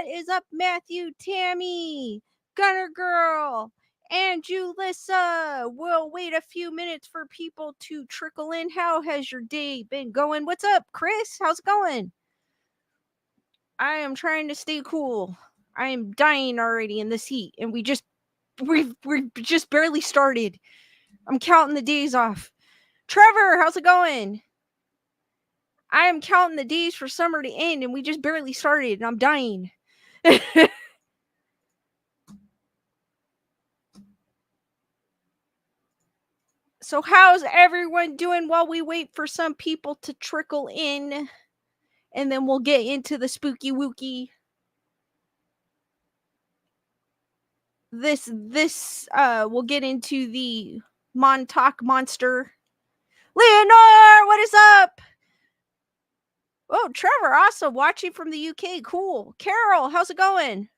is up, Matthew, Tammy, Gunner Girl, and Julissa? We'll wait a few minutes for people to trickle in. How has your day been going? What's up, Chris? How's it going? I am trying to stay cool. I am dying already in this heat, and we've just barely started. I'm counting the days off. Trevor, how's it going? I am counting the days for summer to end, and we just barely started, and I'm dying. So how's everyone doing while we wait for some people to trickle in? And then we'll get into the spooky wookie. We'll get into the Montauk Monster. Leonore, what is up? Oh, Trevor, awesome. Watching from the UK. Cool. Carol, how's it going?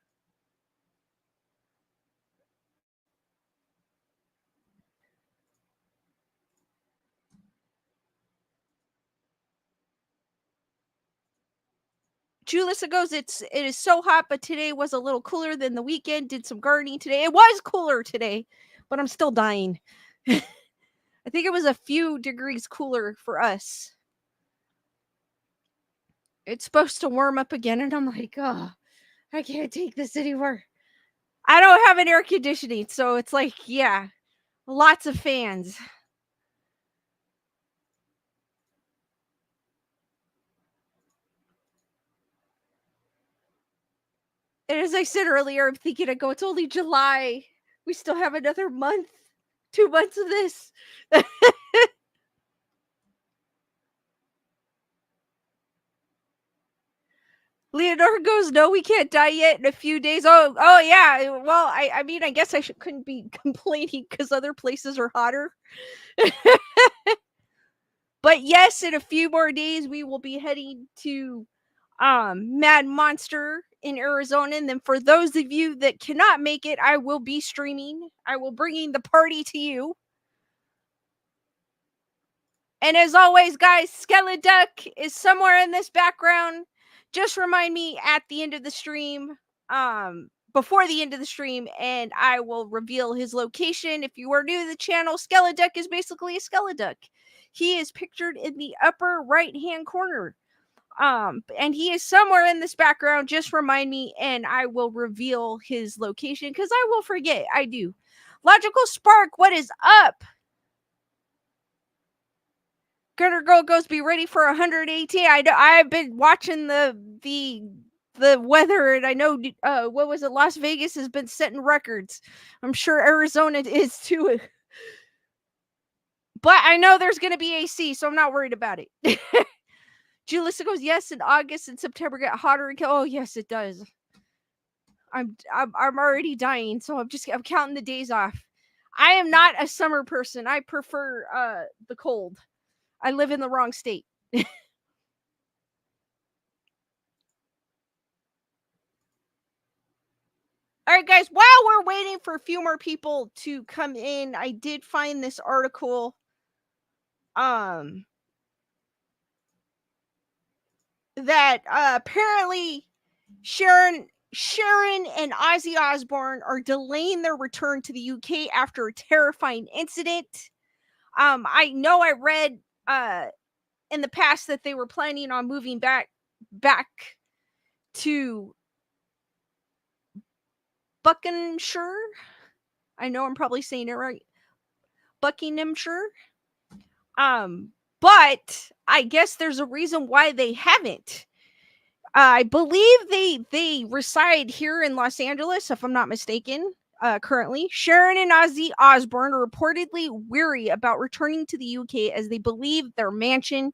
Julissa goes, it is so hot, but today was a little cooler than the weekend. Did some gardening today. It was cooler today, but I'm still dying. I think it was a few degrees cooler for us. It's supposed to warm up again, and I'm like, oh, I can't take this anymore. I don't have an air conditioning, so it's like, yeah, lots of fans. And as I said earlier, I'm thinking, it's only July. We still have another month, 2 months of this. Leonora goes, no, we can't die yet in a few days. Oh yeah. Well, I mean, I guess I couldn't be complaining because other places are hotter. But yes, in a few more days, we will be heading to Mad Monster in Arizona. And then for those of you that cannot make it, I will be streaming. I will bringing the party to you. And as always, guys, Skeleton Duck is somewhere in this background. Just remind me at the end of the stream, before the end of the stream, and I will reveal his location. If you are new to the channel, Skeleton Duck is basically a skeleton duck. He is pictured in the upper right-hand corner. And he is somewhere in this background. Just remind me, and I will reveal his location, because I will forget. I do. Logical Spark, what is up? Gunner Girl goes, be ready for 118. I've been watching the weather, and I know what was it? Las Vegas has been setting records. I'm sure Arizona is too. But I know there's going to be AC, so I'm not worried about it. Julissa goes, yes, in August and September get hotter. Oh yes, it does. I'm already dying, so I'm counting the days off. I am not a summer person. I prefer the cold. I live in the wrong state. All right, guys, while we're waiting for a few more people to come in, I did find this article that apparently Sharon and Ozzy Osbourne are delaying their return to the UK after a terrifying incident. I know I read in the past that they were planning on moving back to Buckinghamshire. I know I'm probably saying it right. Buckinghamshire. But I guess there's a reason why they haven't. I believe they reside here in Los Angeles, if I'm not mistaken. Currently, Sharon and Ozzy Osbourne are reportedly weary about returning to the UK as they believe their mansion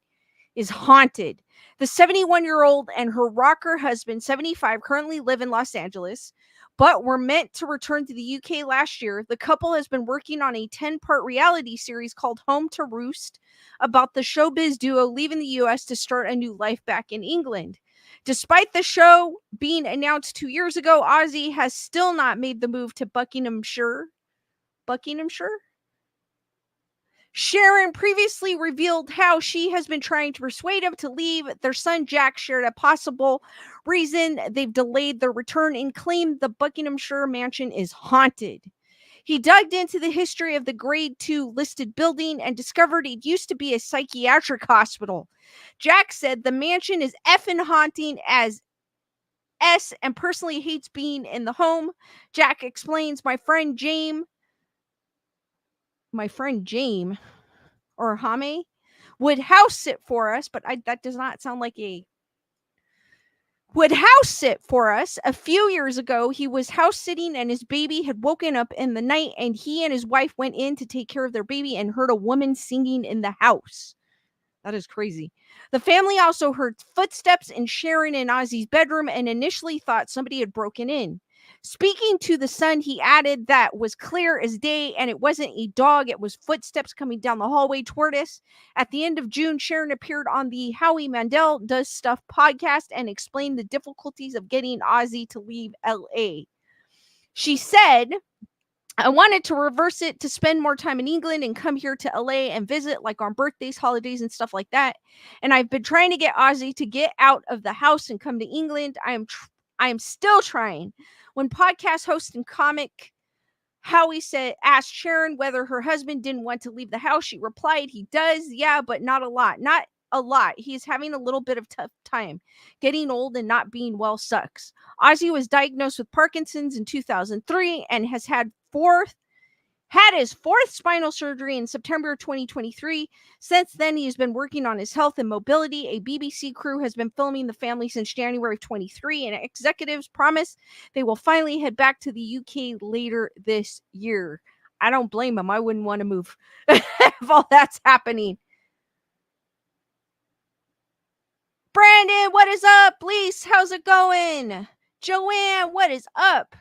is haunted. The 71-year-old and her rocker husband, 75, currently live in Los Angeles, but were meant to return to the UK last year. The couple has been working on a 10-part reality series called Home to Roost about the showbiz duo leaving the US to start a new life back in England. Despite the show being announced 2 years ago, Ozzy has still not made the move to Buckinghamshire. Sharon previously revealed how she has been trying to persuade him to leave. Their son Jack shared a possible reason they've delayed their return and claimed the Buckinghamshire mansion is haunted. He dug into the history of the grade 2 listed building and discovered it used to be a psychiatric hospital. Jack said the mansion is effing haunting as S and personally hates being in the home. Jack explains, my friend James or Hame would house sit for us, but that does not sound like a would house sit for us. A few years ago, he was house sitting and his baby had woken up in the night, and he and his wife went in to take care of their baby and heard a woman singing in the house. That is crazy. The family also heard footsteps in Sharon and Ozzy's bedroom and initially thought somebody had broken in. Speaking to the son, he added that was clear as day and it wasn't a dog, it was footsteps coming down the hallway toward us. At the end of June, Sharon appeared on the Howie Mandel Does Stuff podcast and explained the difficulties of getting Ozzy to leave LA. She said, I wanted to reverse it to spend more time in England and come here to LA and visit, like on birthdays, holidays, and stuff like that. And I've been trying to get Ozzy to get out of the house and come to England. I am still trying. When podcast host and comic Howie asked Sharon whether her husband didn't want to leave the house, she replied, he does, yeah, but not a lot. Not a lot. He's having a little bit of tough time. Getting old and not being well sucks. Ozzy was diagnosed with Parkinson's in 2003 and has had his fourth spinal surgery in September 2023. Since then, he has been working on his health and mobility. A BBC crew has been filming the family since January of 23, and executives promise they will finally head back to the UK later this year. I don't blame them. I wouldn't want to move if all that's happening. Brandon, what is up? Lise, how's it going? Joanne, what is up?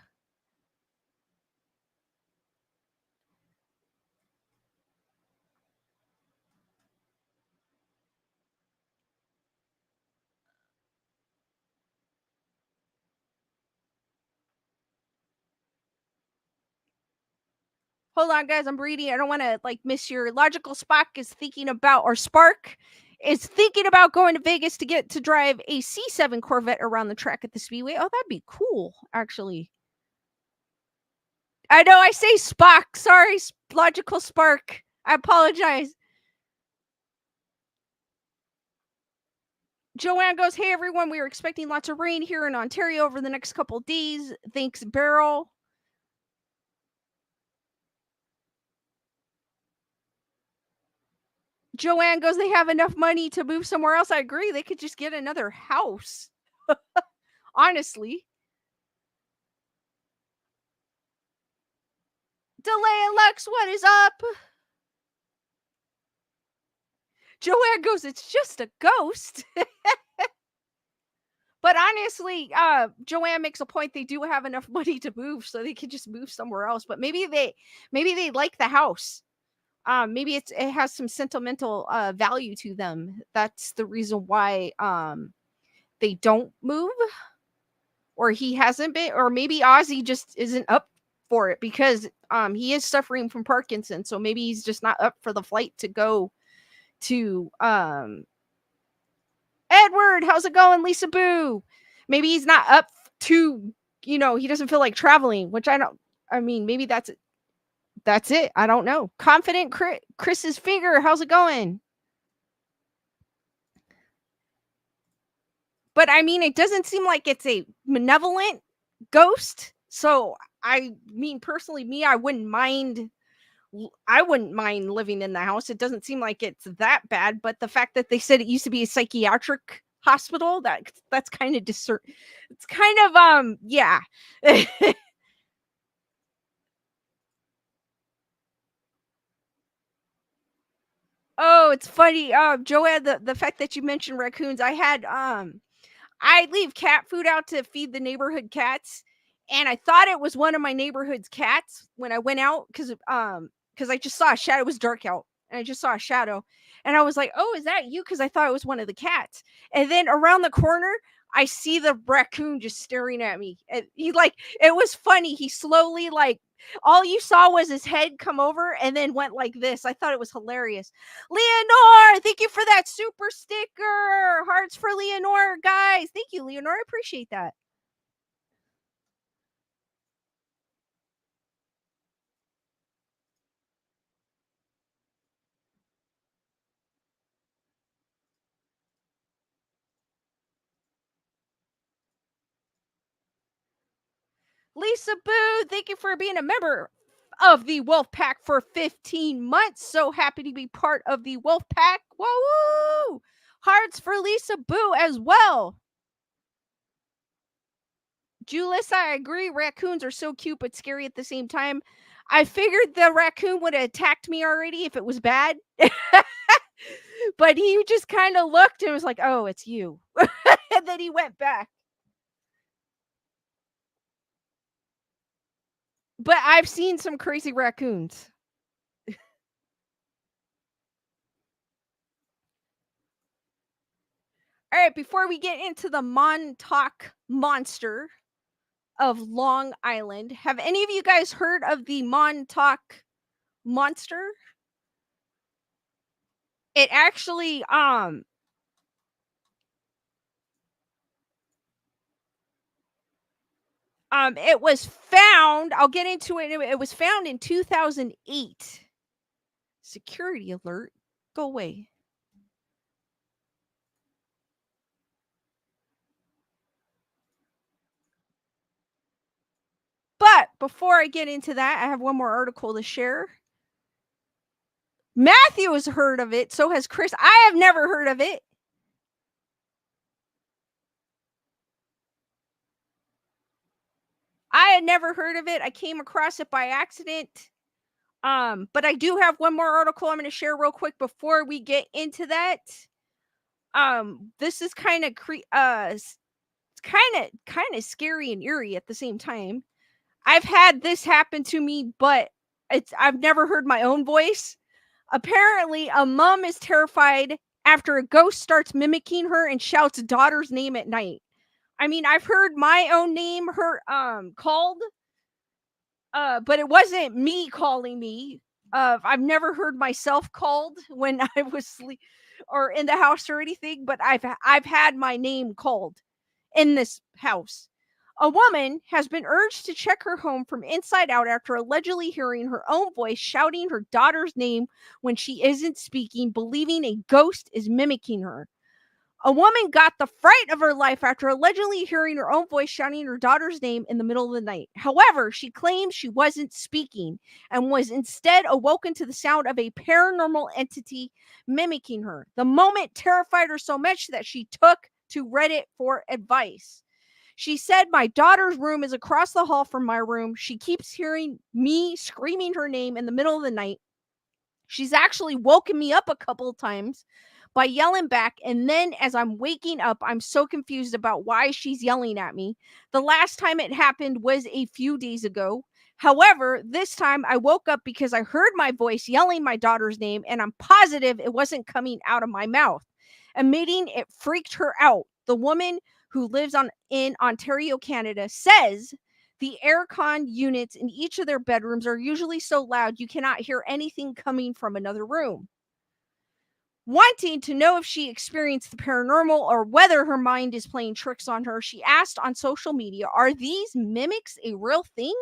Hold on, guys. I'm reading. I don't want to miss your logical. Spock is thinking about, or Spark is thinking about going to Vegas to get to drive a C7 Corvette around the track at the Speedway. Oh, that'd be cool, actually. I know I say Spock. Sorry, logical Spark. I apologize. Joanne goes, hey, everyone. We are expecting lots of rain here in Ontario over the next couple days. Thanks, Beryl. Joanne goes, they have enough money to move somewhere else. I agree. They could just get another house. Honestly. Delay Lux, what is up? Joanne goes, it's just a ghost. But honestly, Joanne makes a point. They do have enough money to move, so they could just move somewhere else. But maybe they like the house. Maybe it has some sentimental value to them. That's the reason why they don't move, or he hasn't been, or maybe Ozzy just isn't up for it because he is suffering from Parkinson's. So maybe he's just not up for the flight to go to Edward, how's it going, Lisa Boo? Maybe he's not up to, he doesn't feel like traveling, which maybe that's it. I don't know. Confident Chris's finger, how's it going? But it doesn't seem like it's a malevolent ghost. So personally, I wouldn't mind living in the house. It doesn't seem like it's that bad, but the fact that they said it used to be a psychiatric hospital, that's kind of it's kind of yeah. Oh, it's funny. Joanne, the fact that you mentioned raccoons, I leave cat food out to feed the neighborhood cats, and I thought it was one of my neighborhood's cats when I went out because I just saw a shadow. It was dark out, and I just saw a shadow, and I was like, "Oh, is that you?" Because I thought it was one of the cats. And then around the corner, I see the raccoon just staring at me. And it was funny. He slowly All you saw was his head come over and then went like this. I thought it was hilarious. Leonore, thank you for that super sticker. Hearts for Leonore, guys. Thank you, Leonore. I appreciate that. Lisa Boo, thank you for being a member of the Wolf Pack for 15 months. So happy to be part of the Wolf Pack. Woo! Hearts for Lisa Boo as well. Julius, I agree. Raccoons are so cute but scary at the same time. I figured the raccoon would have attacked me already if it was bad. But he just kind of looked and was like, oh, it's you. And then he went back. But I've seen some crazy raccoons. All right, before we get into the Montauk Monster of Long Island, have any of you guys heard of the Montauk Monster? It actually it was found, I'll get into it. It was found in 2008. Security alert. Go away. But before I get into that, I have one more article to share. Matthew has heard of it, so has Chris. I have never heard of it. I had never heard of it. I came across it by accident. But I do have one more article I'm going to share real quick before we get into that. This is kind of it's kind of scary and eerie at the same time. I've had this happen to me, but I've never heard my own voice. Apparently, a mom is terrified after a ghost starts mimicking her and shouts daughter's name at night. I mean, I've heard my own name called, but it wasn't me calling me. I've never heard myself called when I was sleep or in the house or anything, but I've had my name called in this house. A woman has been urged to check her home from inside out after allegedly hearing her own voice shouting her daughter's name when she isn't speaking, believing a ghost is mimicking her. A woman got the fright of her life after allegedly hearing her own voice shouting her daughter's name in the middle of the night. However, she claims she wasn't speaking and was instead awoken to the sound of a paranormal entity mimicking her. The moment terrified her so much that she took to Reddit for advice. She said, my daughter's room is across the hall from my room. She keeps hearing me screaming her name in the middle of the night. She's actually woken me up a couple of times by yelling back. And then as I'm waking up, I'm so confused about why she's yelling at me. The last time it happened was a few days ago. However, this time I woke up because I heard my voice yelling my daughter's name, and I'm positive it wasn't coming out of my mouth. Admitting it freaked her out. The woman who lives in Ontario, Canada, says the aircon units in each of their bedrooms are usually so loud you cannot hear anything coming from another room. Wanting to know if she experienced the paranormal or whether her mind is playing tricks on her, she asked on social media, are these mimics a real thing?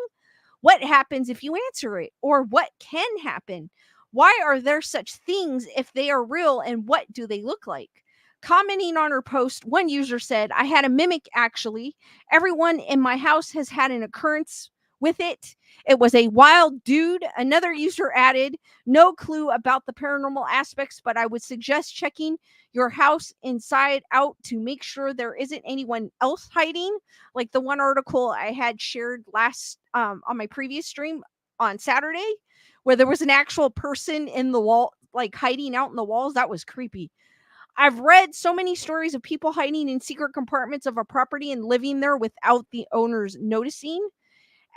What happens if you answer it? Or what can happen? Why are there such things if they are real, and what do they look like? Commenting on her post, one user said, I had a mimic actually. Everyone in my house has had an occurrence with it. It was a wild dude. Another user added, no clue about the paranormal aspects, but I would suggest checking your house inside out to make sure there isn't anyone else hiding. Like the one article I had shared last on my previous stream on Saturday, where there was an actual person in the wall, like hiding out in the walls. That was creepy. I've read so many stories of people hiding in secret compartments of a property and living there without the owners noticing.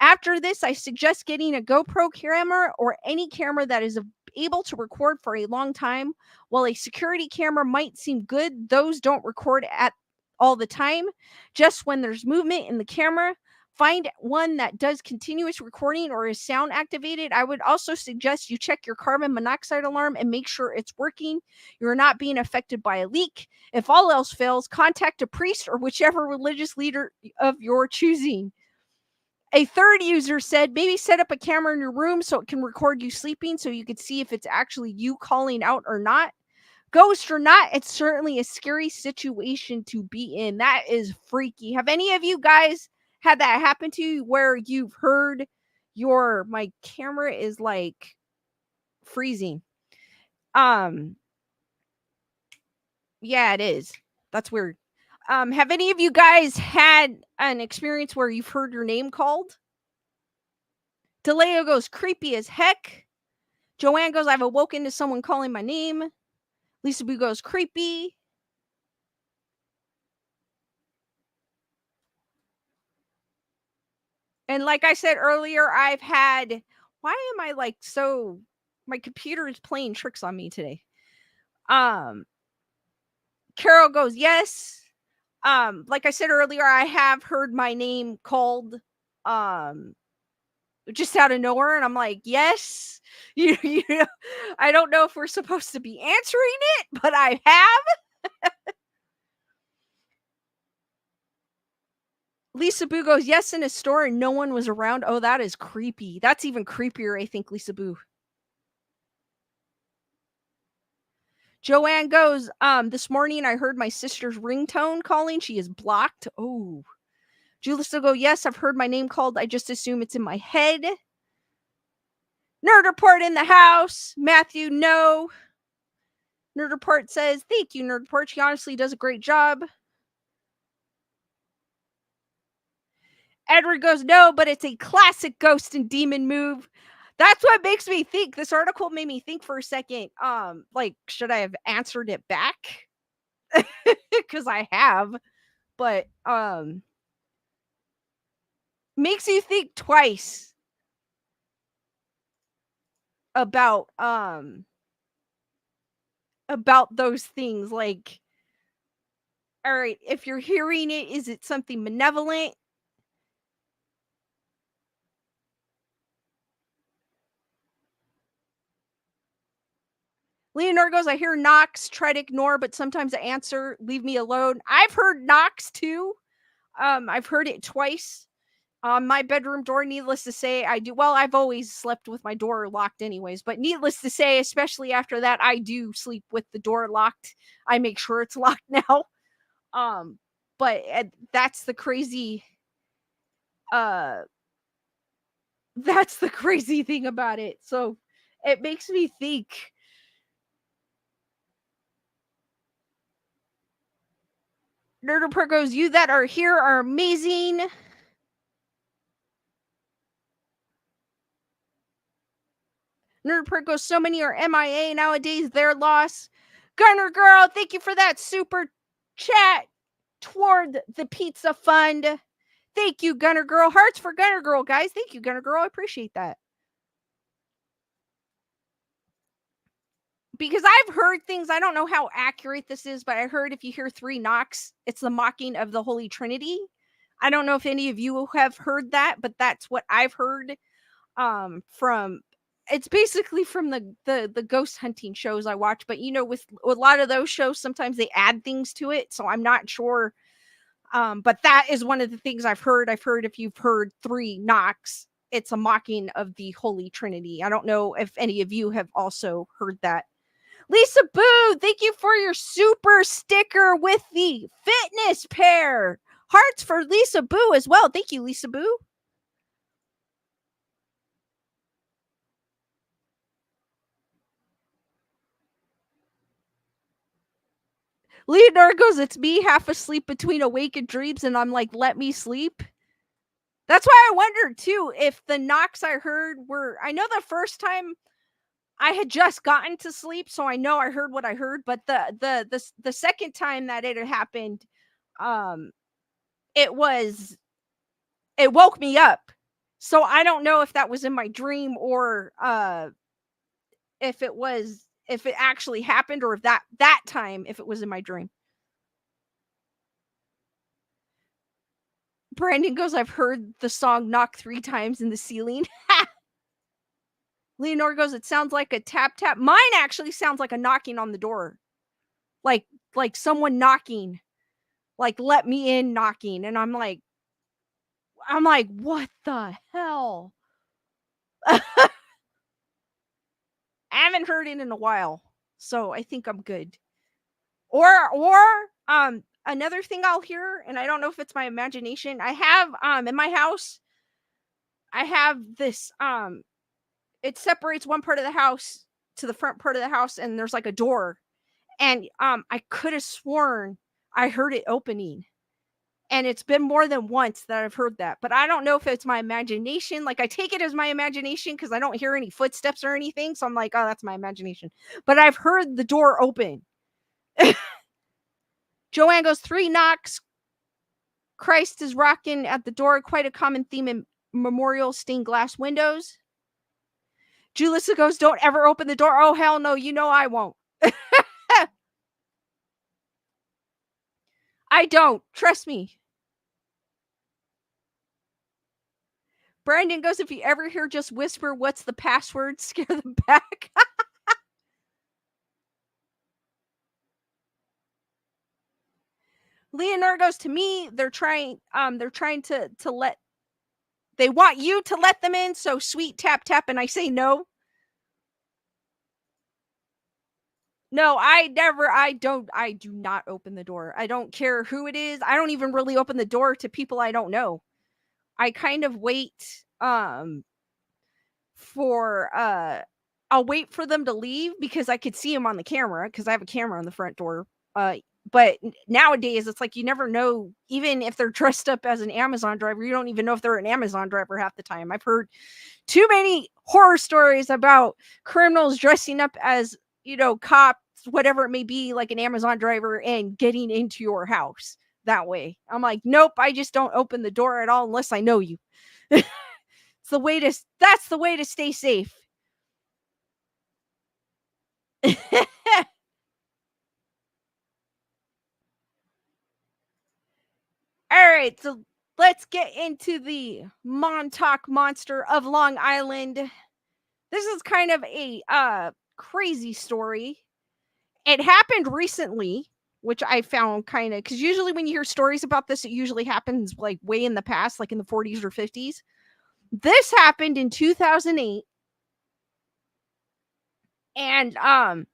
After this, I suggest getting a GoPro camera or any camera that is able to record for a long time. While a security camera might seem good, those don't record at all the time, just when there's movement in the camera. find one that does continuous recording or is sound activated. I would also suggest you check your carbon monoxide alarm and make sure it's working. You're not being affected by a leak. If all else fails, contact a priest or whichever religious leader of your choosing. A third user said maybe set up a camera in your room so it can record you sleeping so you could see if it's actually you calling out or not. Ghost or not, it's certainly a scary situation to be in. That is freaky. Have any of you guys had that happen to you where you've heard my camera is like freezing? Yeah, it is. That's weird. Have any of you guys had an experience where you've heard your name called? DeLeo goes creepy as heck. Joanne goes, I've awoken to someone calling my name. Lisa Boo goes creepy. And like I said earlier, I've had, why am I like so, my computer is playing tricks on me today. Carol goes, yes. Like I said earlier, I have heard my name called, just out of nowhere. And I'm like, yes, you know, I don't know if we're supposed to be answering it, but I have. Lisa Boo goes, yes, in a store and no one was around. Oh, that is creepy. That's even creepier, I think, Lisa Boo. Joanne goes, this morning I heard my sister's ringtone calling. She is blocked. Oh. Julissa go, yes, I've heard my name called. I just assume it's in my head. Nerd Report in the house. Matthew, no. Nerd Report says, thank you, Nerd Report. She honestly does a great job. Edward goes, no, but it's a classic ghost and demon move. That's what makes me think. This article made me think for a second. Like, should I have answered it back? Because I have, but makes you think twice about those things. Like, all right, if you're hearing it, is it something malevolent? Leonard goes, I hear knocks, try to ignore, but sometimes I answer, leave me alone. I've heard knocks too. I've heard it twice. My bedroom door, needless to say, I do. Well, I've always slept with my door locked anyways, but needless to say, especially after that, I do sleep with the door locked. I make sure it's locked now. But that's the crazy, that's the crazy thing about it. So it makes me think. Nerder goes, you that are here are amazing. Nerd goes, so many are MIA nowadays, their loss. Gunner Girl, thank you for that super chat toward the pizza fund. Thank you, Gunner Girl. Hearts for Gunner Girl, guys. Thank you, Gunner Girl. I appreciate that. Because I've heard things, I don't know how accurate this is, but I heard if you hear 3 knocks, it's the mocking of the Holy Trinity. I don't know if any of you have heard that, but that's what I've heard from, it's basically from the ghost hunting shows I watch. But you know, with a lot of those shows, sometimes they add things to it, so I'm not sure. But that is one of the things I've heard. I've heard if you've heard 3 knocks, it's a mocking of the Holy Trinity. I don't know if any of you have also heard that. Lisa Boo, thank you for your super sticker with the fitness pair. Hearts for Lisa Boo as well. Thank you, Lisa Boo. Leonardo goes, it's me half asleep between awake and dreams, and I'm like, let me sleep. That's why I wondered too if the knocks I heard were, I know the first time I had just gotten to sleep, so I know I heard what I heard, but the second time that it had happened, um it woke me up. So I don't know if that was in my dream or if it actually happened, or if that time if it was in my dream. Brandon goes, I've heard the song knock 3 times in the ceiling. Leonore goes, it sounds like a tap tap. Mine actually sounds like a knocking on the door. Like someone knocking. Like let me in knocking. And I'm like, what the hell? I haven't heard it in a while. So I think I'm good. Or another thing I'll hear, and I don't know if it's my imagination. I have in my house, I have this it separates one part of the house to the front part of the house, and there's like a door. And I could have sworn I heard it opening. And it's been more than once that I've heard that. But I don't know if it's my imagination. Like I take it as my imagination because I don't hear any footsteps or anything. So I'm like, oh, that's my imagination. But I've heard the door open. Joanne goes, 3 knocks. Christ is rocking at the door. Quite a common theme in memorial stained glass windows. Julissa goes, don't ever open the door. Oh, hell no. You know I won't. I don't. Trust me. Brandon goes, if you ever hear just whisper, what's the password? Scare them back. Leonard goes, to me, they're trying to let, they want you to let them in. So sweet tap tap. And I say no. No, I do not open the door. I don't care who it is. I don't even really open the door to people I don't know. I kind of wait, for, I'll wait for them to leave because I could see them on the camera because I have a camera on the front door. But nowadays it's like you never know, even if they're dressed up as an Amazon driver, you don't even know if they're an Amazon driver half the time. I've heard too many horror stories about criminals dressing up as, cops, whatever it may be, like an Amazon driver, and getting into your house that way. I'm like, nope, I just don't open the door at all unless I know you. That's the way to stay safe. All right, so let's get into the Montauk Monster of Long Island. This is kind of a crazy story. It happened recently, which I found kind of, because usually when you hear stories about this, it usually happens like way in the past, like in the 40s or 50s. This happened in 2008, and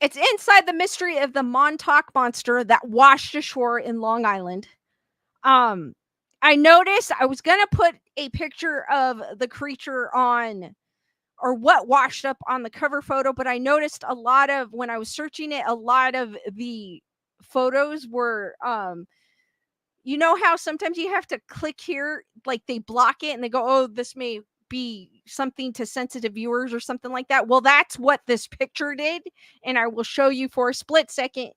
it's inside the mystery of the Montauk Monster that washed ashore in Long Island. I noticed I was gonna put a picture of the creature on, or what washed up on the cover photo, but I noticed a lot of, when I was searching it, a lot of the photos were, you know how sometimes you have to click here, like they block it and they go, oh, this may be something to sensitive viewers or something like that. Well, that's what this picture did. And I will show you for a split second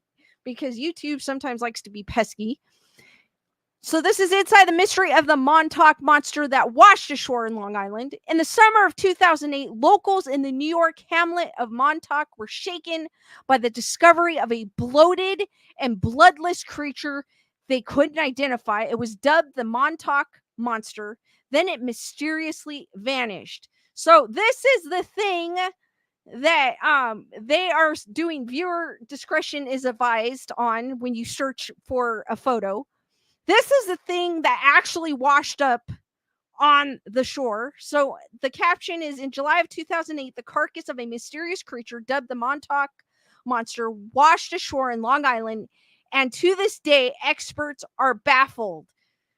because YouTube sometimes likes to be pesky. So this is inside the mystery of the Montauk Monster that washed ashore in Long Island. In the summer of 2008, locals in the New York hamlet of Montauk were shaken by the discovery of a bloated and bloodless creature they couldn't identify. It was dubbed the Montauk Monster. Then it mysteriously vanished. So this is the thing that they are doing. Viewer discretion is advised on when you search for a photo. This is the thing that actually washed up on the shore. So the caption is, in July of 2008, the carcass of a mysterious creature dubbed the Montauk Monster washed ashore in Long Island. And to this day, experts are baffled.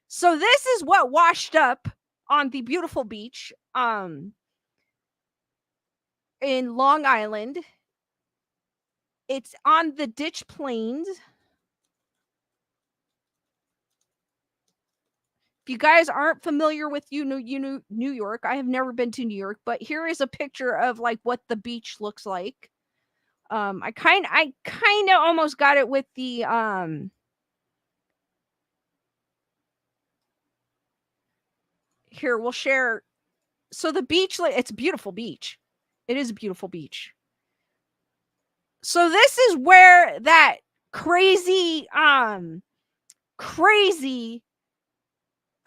So this is what washed up on the beautiful beach in Long Island. It's on the ditch plains. If you guys aren't familiar with New York, I have never been to New York, but here is a picture of like what the beach looks like. I kind of almost got it with the here we'll share. So the beach, it's a beautiful beach. It is a beautiful beach. So this is where that crazy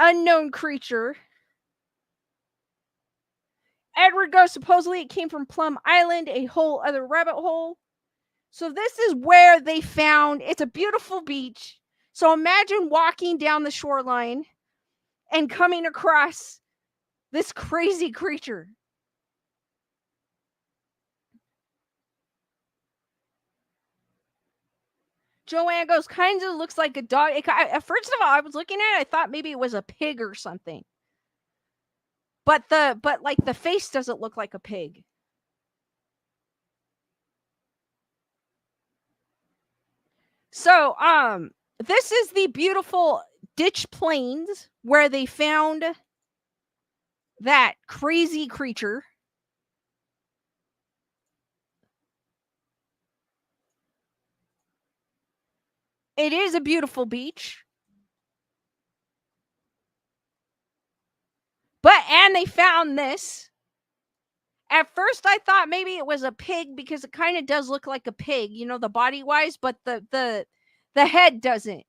unknown creature. Edward goes, supposedly it came from Plum Island, a whole other rabbit hole. So this is where they found, it's a beautiful beach. So imagine walking down the shoreline and coming across this crazy creature. Joanne goes, kind of looks like a dog. First of all, I was looking at it, I thought maybe it was a pig or something. But like the face doesn't look like a pig. So, this is the beautiful ditch plains where they found that crazy creature. It is a beautiful beach. And they found this. At first I thought maybe it was a pig because it kind of does look like a pig, you know, the body wise, but the head doesn't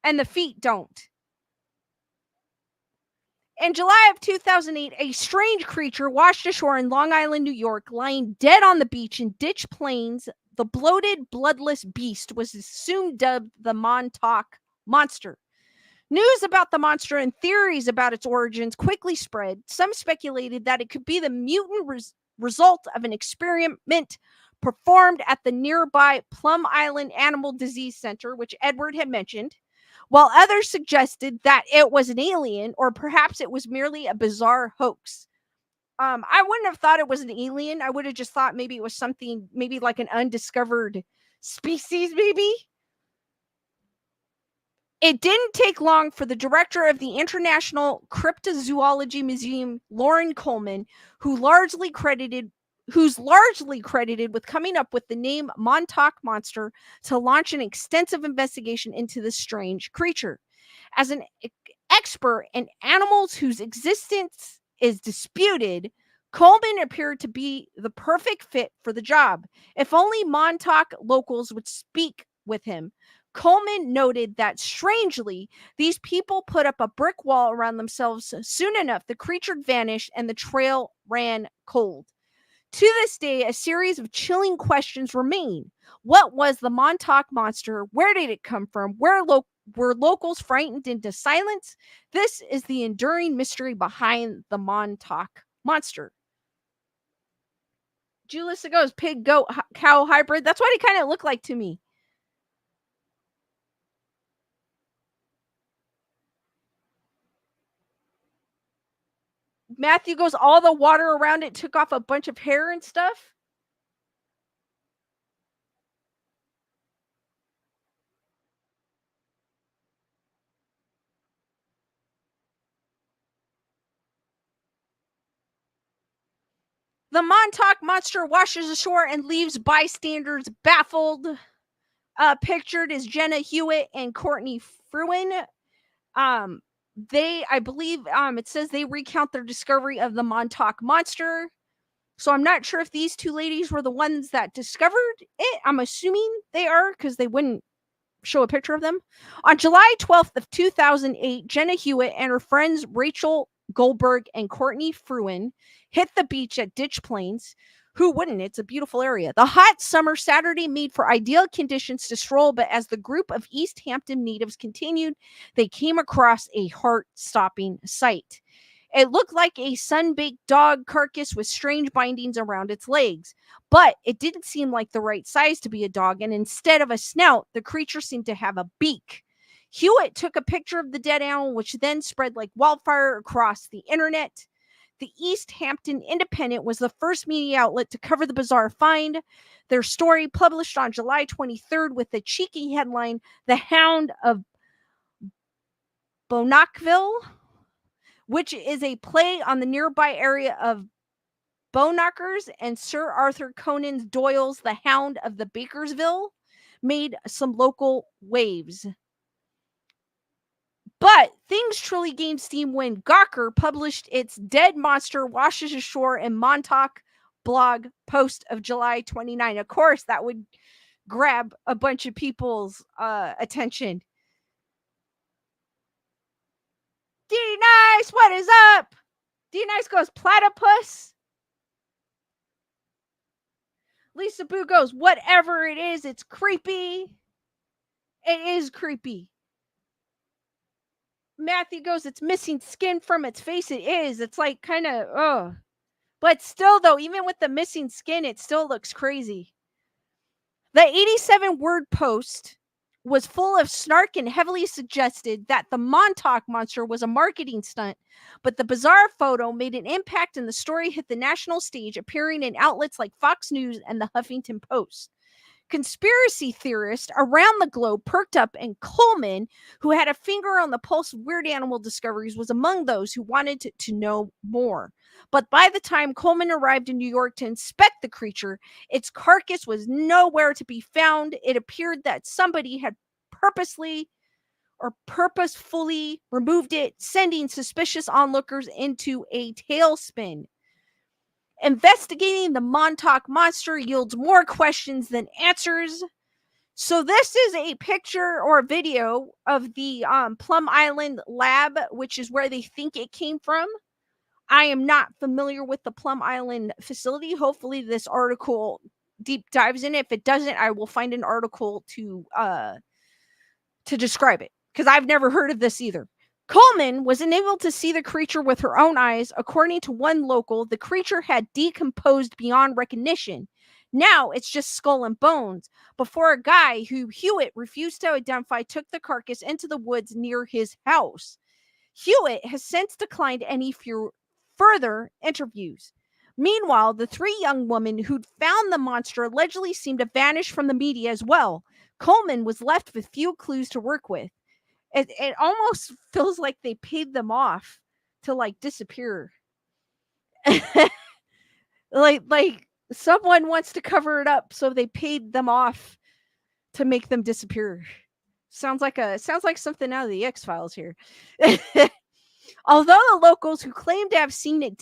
and the feet don't. In July of 2008, a strange creature washed ashore in Long Island, New York, lying dead on the beach in Ditch Plains. The bloated, bloodless beast was soon dubbed the Montauk Monster. News about the monster and theories about its origins quickly spread. Some speculated that it could be the mutant result of an experiment performed at the nearby Plum Island Animal Disease Center, which Edward had mentioned, while others suggested that it was an alien or perhaps it was merely a bizarre hoax. I wouldn't have thought it was an alien. I would have just thought maybe it was something, maybe like an undiscovered species, maybe. It didn't take long for the director of the International Cryptozoology Museum, Lauren Coleman, who's largely credited with coming up with the name Montauk Monster, to launch an extensive investigation into this strange creature. As an expert in animals whose existence is disputed, Coleman appeared to be the perfect fit for the job. If only Montauk locals would speak with him. Coleman noted that, strangely, these people put up a brick wall around themselves. Soon enough, the creature vanished and the trail ran cold. To this day, a series of chilling questions remain. What was the Montauk Monster? Where did it come from? Were locals frightened into silence? This is the enduring mystery behind the Montauk Monster. Julissa goes, pig, goat, cow hybrid. That's what it kind of looked like to me. Matthew goes, all the water around it took off a bunch of hair and stuff. The Montauk Monster washes ashore and leaves bystanders baffled. Pictured is Jenna Hewitt and Courtney Fruin. I believe, it says they recount their discovery of the Montauk Monster. So I'm not sure if these two ladies were the ones that discovered it. I'm assuming they are, because they wouldn't show a picture of them. On July 12th of 2008, Jenna Hewitt and her friends Rachel Goldberg and Courtney Fruin hit the beach at Ditch Plains. Who wouldn't? It's a beautiful area. The hot summer Saturday made for ideal conditions to stroll, but as the group of East Hampton natives continued, they came across a heart-stopping sight. It looked like a sun-baked dog carcass with strange bindings around its legs, but it didn't seem like the right size to be a dog, and instead of a snout, the creature seemed to have a beak. Hewitt took a picture of the dead animal, which then spread like wildfire across the internet. The East Hampton Independent was the first media outlet to cover the bizarre find. Their story, published on July 23rd with the cheeky headline, "The Hound of Bonachville," which is a play on the nearby area of Bonakers, and Sir Arthur Conan Doyle's The Hound of the Bakersville, made some local waves. But things truly gained steam when Gawker published its Dead Monster Washes Ashore in Montauk blog post of July 29. Of course, that would grab a bunch of people's attention. D Nice, what is up? D Nice goes, platypus. Lisa Boo goes, whatever it is, it's creepy. It is creepy. Matthew goes, it's missing skin from its face. It is. It's like kind of, ugh. But still, though, even with the missing skin, it still looks crazy. The 87-word post was full of snark and heavily suggested that the Montauk Monster was a marketing stunt, but the bizarre photo made an impact and the story hit the national stage, appearing in outlets like Fox News and the Huffington Post. Conspiracy theorists around the globe perked up, and Coleman, who had a finger on the pulse of weird animal discoveries, was among those who wanted to know more. But by the time Coleman arrived in New York to inspect the creature, its carcass was nowhere to be found. It appeared that somebody had purposefully removed it, sending suspicious onlookers into a tailspin. Investigating the Montauk Monster yields more questions than answers. So this is a picture or a video of the Plum Island lab, which is where they think it came from. I am not familiar with the Plum Island facility. Hopefully this article deep dives in it. If it doesn't, I will find an article to describe it, because I've never heard of this either. Coleman was unable to see the creature with her own eyes. According to one local, the creature had decomposed beyond recognition. Now it's just skull and bones. Before a guy who Hewitt refused to identify took the carcass into the woods near his house. Hewitt has since declined any further interviews. Meanwhile, the three young women who'd found the monster allegedly seemed to vanish from the media as well. Coleman was left with few clues to work with. It almost feels like they paid them off to like disappear. like someone wants to cover it up, so they paid them off to make them disappear. Sounds like something out of the X-Files here. Although the locals who claimed to have seen the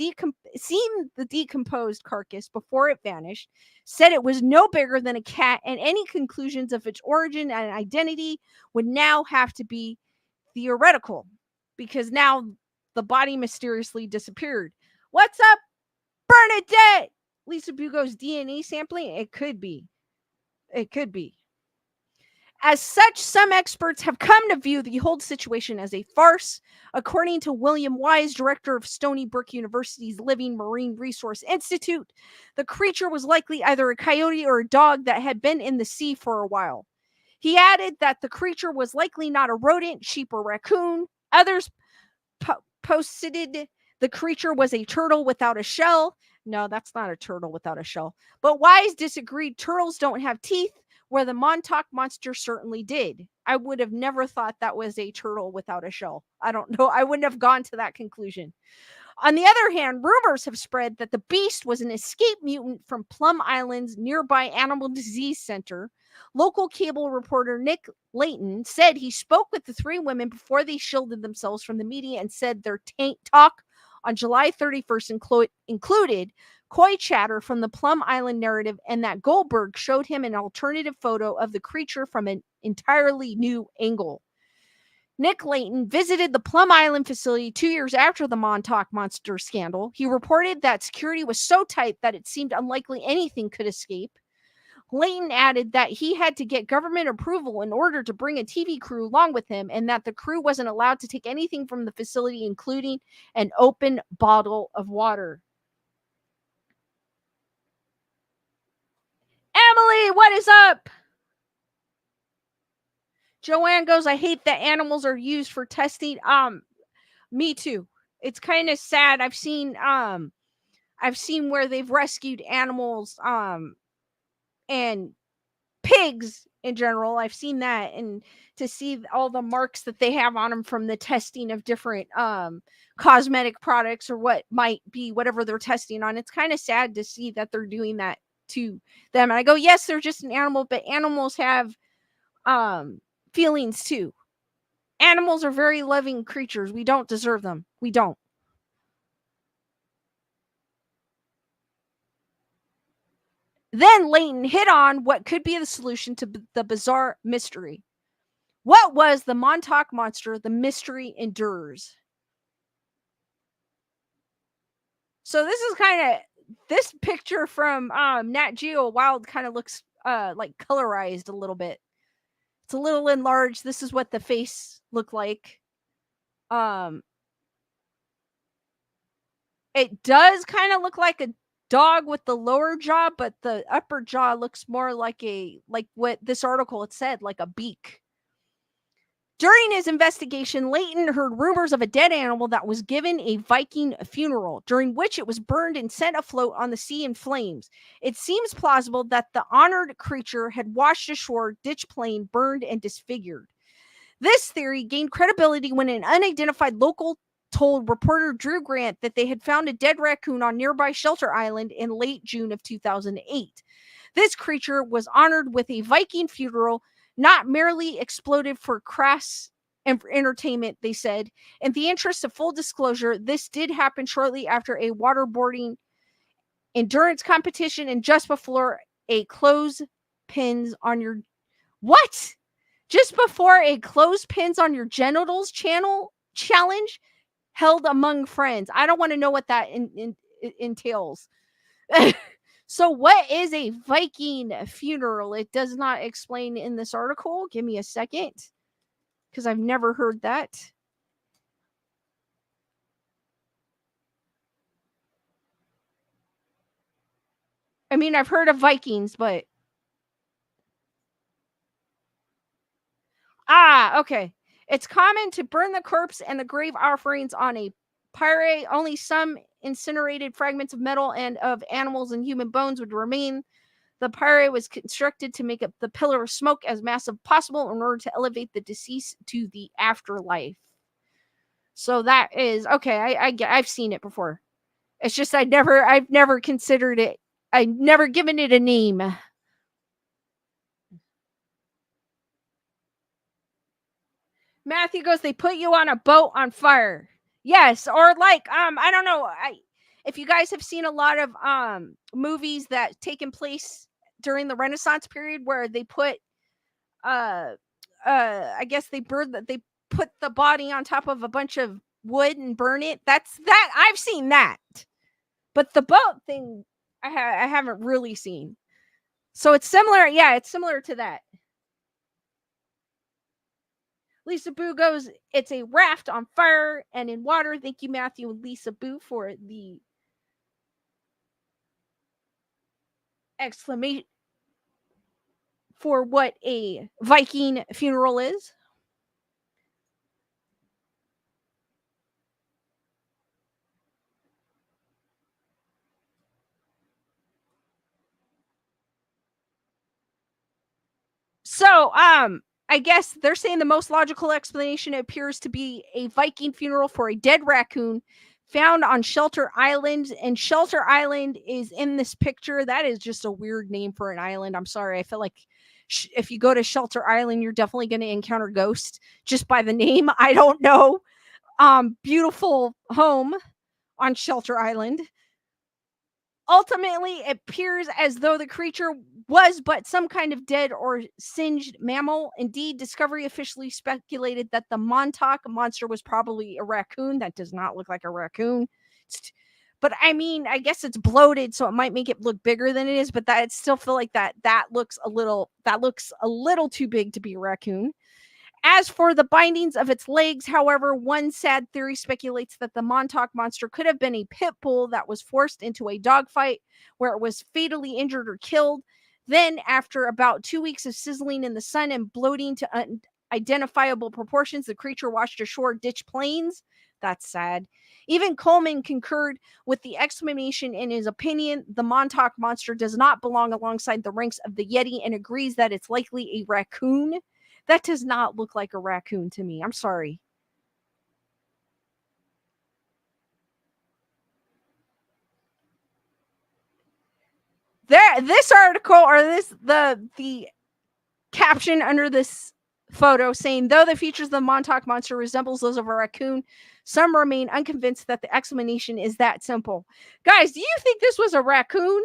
decomposed carcass before it vanished said it was no bigger than a cat, and any conclusions of its origin and identity would now have to be theoretical, because now the body mysteriously disappeared. What's up, Bernadette? Lisa Bugo's DNA sampling? It could be. As such, some experts have come to view the whole situation as a farce. According to William Wise, director of Stony Brook University's Living Marine Resource Institute, the creature was likely either a coyote or a dog that had been in the sea for a while. He added that the creature was likely not a rodent, sheep, or raccoon. Others posited the creature was a turtle without a shell. No, that's not a turtle without a shell. But Wise disagreed. Turtles don't have teeth, where the Montauk Monster certainly did. I would have never thought that was a turtle without a shell. I don't know. I wouldn't have gone to that conclusion. On the other hand, rumors have spread that the beast was an escaped mutant from Plum Island's nearby Animal Disease Center. Local cable reporter Nick Layton said he spoke with the three women before they shielded themselves from the media, and said their talk on July 31st included coy chatter from the Plum Island narrative, and that Goldberg showed him an alternative photo of the creature from an entirely new angle. Nick Layton visited the Plum Island facility 2 years after the Montauk Monster scandal. He reported that security was so tight that it seemed unlikely anything could escape. Layton added that he had to get government approval in order to bring a TV crew along with him, and that the crew wasn't allowed to take anything from the facility, including an open bottle of water. Emily, what is up? Joanne goes, I hate that animals are used for testing. Me too. It's kind of sad. I've seen where they've rescued animals and pigs in general. I've seen that, and to see all the marks that they have on them from the testing of different cosmetic products, or what might be whatever they're testing on. It's kind of sad to see that they're doing that to them. And I go, yes, they're just an animal, but animals have feelings too. Animals are very loving creatures. We don't deserve them. We don't. Then Layton hit on what could be the solution to the bizarre mystery. What was the Montauk Monster? The mystery endures. So this is kind of this picture from Nat Geo Wild kind of looks like colorized a little bit. It's a little enlarged. This is what the face looked like. Um it does kind of look like a dog with the lower jaw, but the upper jaw looks more like what this article had said, like a beak. During his investigation, Leighton heard rumors of a dead animal that was given a Viking funeral, during which it was burned and set afloat on the sea in flames. It seems plausible that the honored creature had washed ashore, ditch plane, burned, and disfigured. This theory gained credibility when an unidentified local told reporter Drew Grant that they had found a dead raccoon on nearby Shelter Island in late June of 2008. This creature was honored with a Viking funeral, not merely exploded for crass entertainment, they said. In the interest of full disclosure, this did happen shortly after a waterboarding endurance competition and just before a clothespins on your what? Just before a clothespins on your genitals challenge held among friends. I don't want to know what that entails. So, what is a Viking funeral? It does not explain in this article. Give me a second, because I've never heard that. I mean, I've heard of Vikings, but okay. It's common to burn the corpse and the grave offerings on a pyre. Only some incinerated fragments of metal and of animals and human bones would remain. The pyre was constructed to make up the pillar of smoke as massive as possible in order to elevate the deceased to the afterlife. So that is okay. I've seen it before. It's just I've never considered it. I've never given it a name. Matthew goes, they put you on a boat on fire. Yes, or like I don't know. If you guys have seen a lot of movies that taken place during the Renaissance period where they put uh I guess they put the body on top of a bunch of wood and burn it. That's that I've seen that. But the boat thing I haven't really seen. So it's similar. Yeah, it's similar to that. Lisa Boo goes, it's a raft on fire and in water. Thank you, Matthew and Lisa Boo, for the exclamation for what a Viking funeral is. So, I guess they're saying the most logical explanation appears to be a Viking funeral for a dead raccoon found on Shelter Island. And Shelter Island is in this picture. That is just a weird name for an island. I'm sorry. I feel like if you go to Shelter Island, you're definitely going to encounter ghosts just by the name. I don't know. Beautiful home on Shelter Island. Ultimately, it appears as though the creature was but some kind of dead or singed mammal. Indeed, Discovery officially speculated that the Montauk Monster was probably a raccoon. That does not look like a raccoon. But I mean, I guess it's bloated, so it might make it look bigger than it is. But that I still feel like that looks a little too big to be a raccoon. As for the bindings of its legs, however, one sad theory speculates that the Montauk Monster could have been a pit bull that was forced into a dogfight where it was fatally injured or killed. Then, after about 2 weeks of sizzling in the sun and bloating to unidentifiable proportions, the creature washed ashore ditch plains. That's sad. Even Coleman concurred with the explanation in his opinion. The Montauk Monster does not belong alongside the ranks of the Yeti and agrees that it's likely a raccoon. That does not look like a raccoon to me. I'm sorry. This article or the caption under this photo saying, though the features of the Montauk Monster resembles those of a raccoon, some remain unconvinced that the explanation is that simple. Guys, do you think this was a raccoon?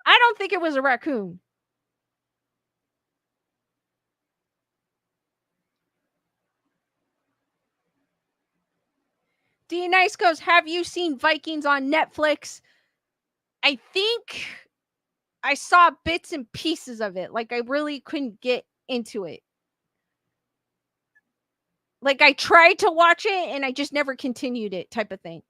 I don't think it was a raccoon. D Nice goes, have you seen Vikings on Netflix? I think I saw bits and pieces of it. Like, I really couldn't get into it. Like, I tried to watch it and I just never continued it, type of thing.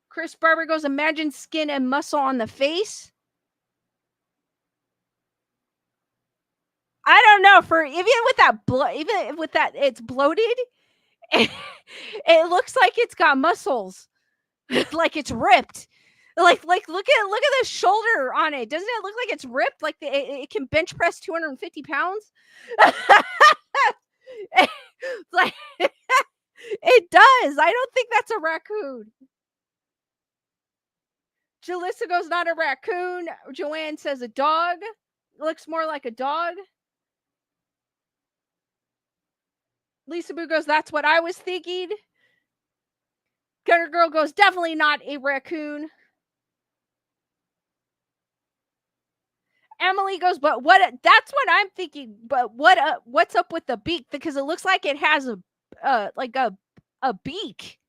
Chris Barber goes, imagine skin and muscle on the face. I don't know. For even with that even with that, it's bloated. It looks like it's got muscles, like it's ripped. Like look at the shoulder on it. Doesn't it look like it's ripped? Like it can bench press 250 pounds. Like it does. I don't think that's a raccoon. Jalissa goes, not a raccoon. Joanne says a dog. Looks more like a dog. Lisa Boo goes, that's what I was thinking. Gunner Girl goes, definitely not a raccoon. Emily goes, but what? That's what I'm thinking. But what's up with the beak? Because it looks like it has like a beak,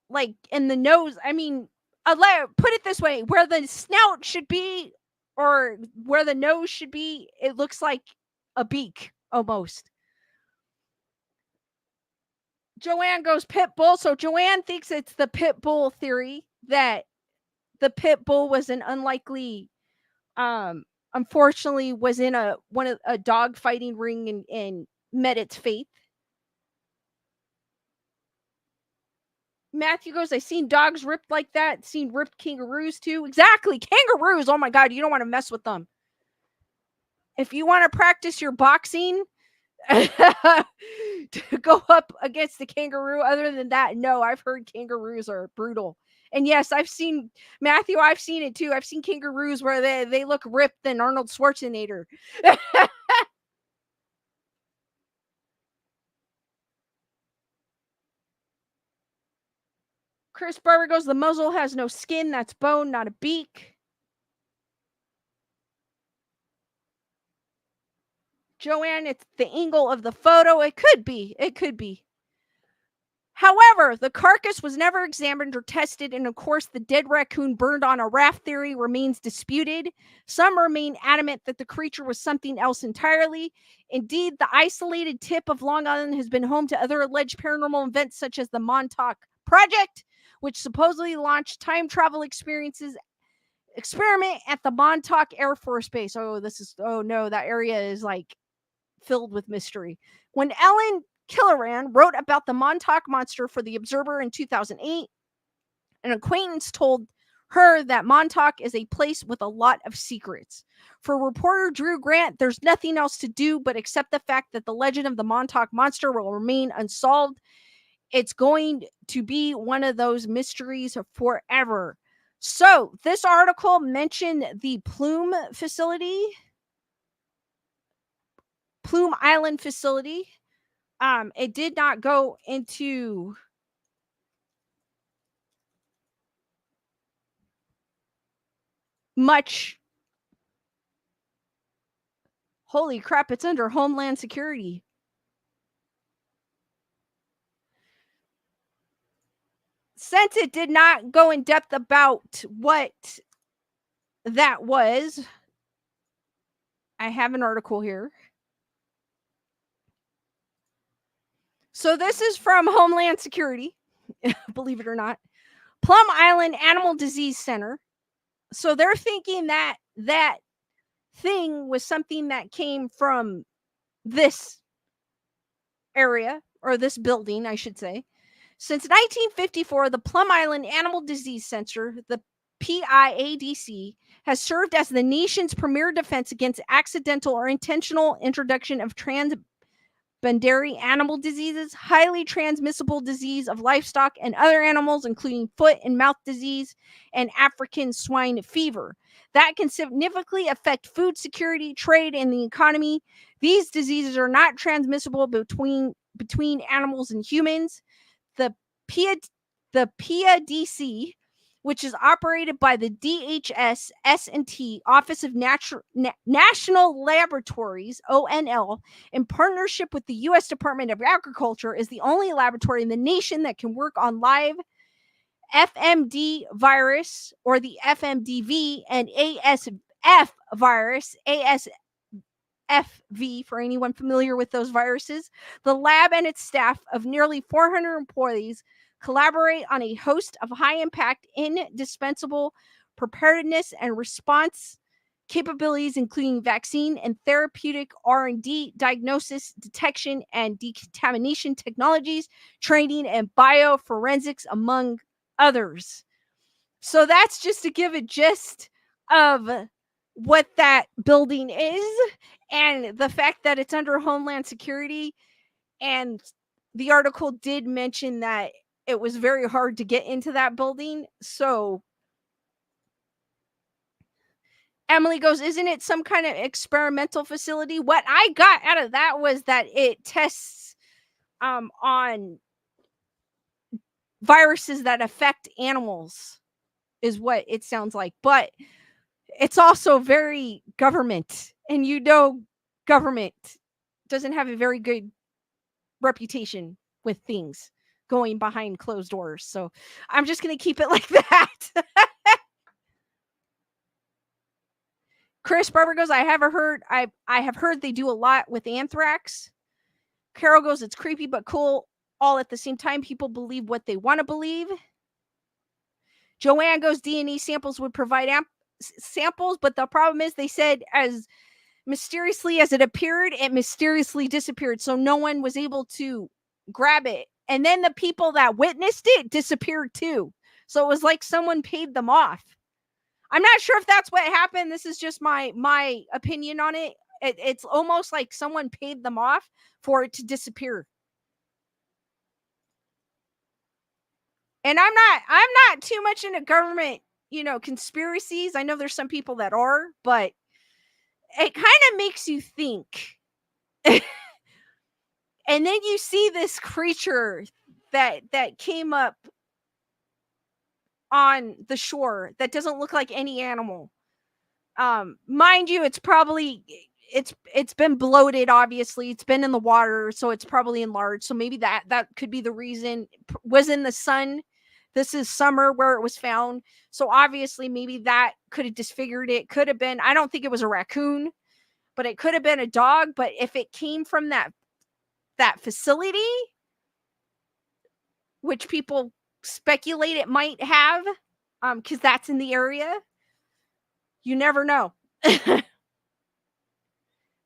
like in the nose. I mean, put it this way: where the snout should be, or where the nose should be, it looks like a beak almost. Joanne goes pit bull. So Joanne thinks it's the pit bull theory, that the pit bull was an unlikely, unfortunately was in a dog fighting ring and met its fate. Matthew goes, I seen dogs ripped like that. Seen ripped kangaroos too. Exactly. Kangaroos. Oh my God. You don't want to mess with them. If you want to practice your boxing, to go up against the kangaroo. Other than that, no, I've heard kangaroos are brutal. And yes, I've seen, Matthew, I've seen it too. I've seen kangaroos where they look ripped than Arnold Schwarzenegger. Chris Barber goes, the muzzle has no skin. That's bone, not a beak. Joanne, it's the angle of the photo. It could be. It could be. However, the carcass was never examined or tested, and of course, the dead raccoon burned on a raft theory remains disputed. Some remain adamant that the creature was something else entirely. Indeed, the isolated tip of Long Island has been home to other alleged paranormal events, such as the Montauk Project, which supposedly launched time travel experiment at the Montauk Air Force Base. Oh no, that area is like filled with mystery. When Ellen Killoran wrote about the Montauk Monster for The Observer in 2008, an acquaintance told her that Montauk is a place with a lot of secrets. For reporter Drew Grant, there's nothing else to do but accept the fact that the legend of the Montauk Monster will remain unsolved. It's going to be one of those mysteries forever. So, this article mentioned the Plume Island facility. It did not go into much. Holy crap, it's under Homeland Security. Since it did not go in depth about what that was, I have an article here. So this is from Homeland Security, believe it or not. Plum Island Animal Disease Center. So they're thinking that that thing was something that came from this area, or this building, I should say. Since 1954, the Plum Island Animal Disease Center, the PIADC, has served as the nation's premier defense against accidental or intentional introduction of transboundary animal diseases, highly transmissible disease of livestock and other animals, including foot and mouth disease and African swine fever, that can significantly affect food security, trade, and the economy. These diseases are not transmissible between animals and humans. The PIADC which is operated by the DHS S&T Office of National Laboratories, ONL, in partnership with the U.S. Department of Agriculture, is the only laboratory in the nation that can work on live FMD virus, or the FMDV, and ASF virus, ASFV, for anyone familiar with those viruses. The lab and its staff of nearly 400 employees collaborate on a host of high-impact, indispensable preparedness and response capabilities, including vaccine and therapeutic R&D, diagnosis, detection, and decontamination technologies, training, and bioforensics, among others. So that's just to give a gist of what that building is, and the fact that it's under Homeland Security. And the article did mention that it was very hard to get into that building. So Emily goes, isn't it some kind of experimental facility? What I got out of that was that it tests on viruses that affect animals, is what it sounds like. But it's also very government, and government doesn't have a very good reputation with things going behind closed doors. So I'm just going to keep it like that. Chris Barber goes, I have heard they do a lot with anthrax. Carol goes, it's creepy but cool all at the same time. People believe what they want to believe. Joanne goes, DNA samples would provide samples, but the problem is they said as mysteriously as it appeared, it mysteriously disappeared. So no one was able to grab it. And then the people that witnessed it disappeared too. So it was like someone paid them off. I'm not sure if that's what happened. This is just my opinion on it. It's almost like someone paid them off for it to disappear. And I'm not too much into government, conspiracies. I know there's some people that are, but it kind of makes you think. And then you see this creature that came up on the shore that doesn't look like any animal. Mind you, it's probably it's been bloated. Obviously, it's been in the water, so it's probably enlarged. So maybe that could be the reason. Was in the sun. This is summer where it was found, so obviously maybe that could have disfigured it. Could have been. I don't think it was a raccoon, but it could have been a dog. But if it came from that facility, which people speculate it might have, because that's in the area, you never know.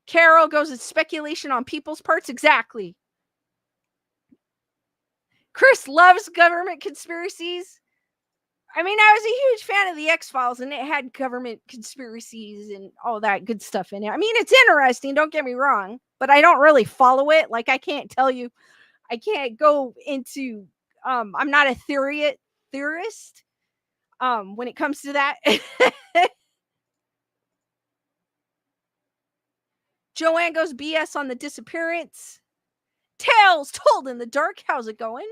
Carol goes, it's speculation on people's parts. Exactly. Chris loves government conspiracies. I mean, I was a huge fan of the X-Files, and it had government conspiracies and all that good stuff in it. I mean, it's interesting, don't get me wrong, but I don't really follow it. Like, I can't tell you, I can't go into, I'm not a theorist when it comes to that. Joanne goes, BS on the disappearance. Tales told in the dark. How's it going?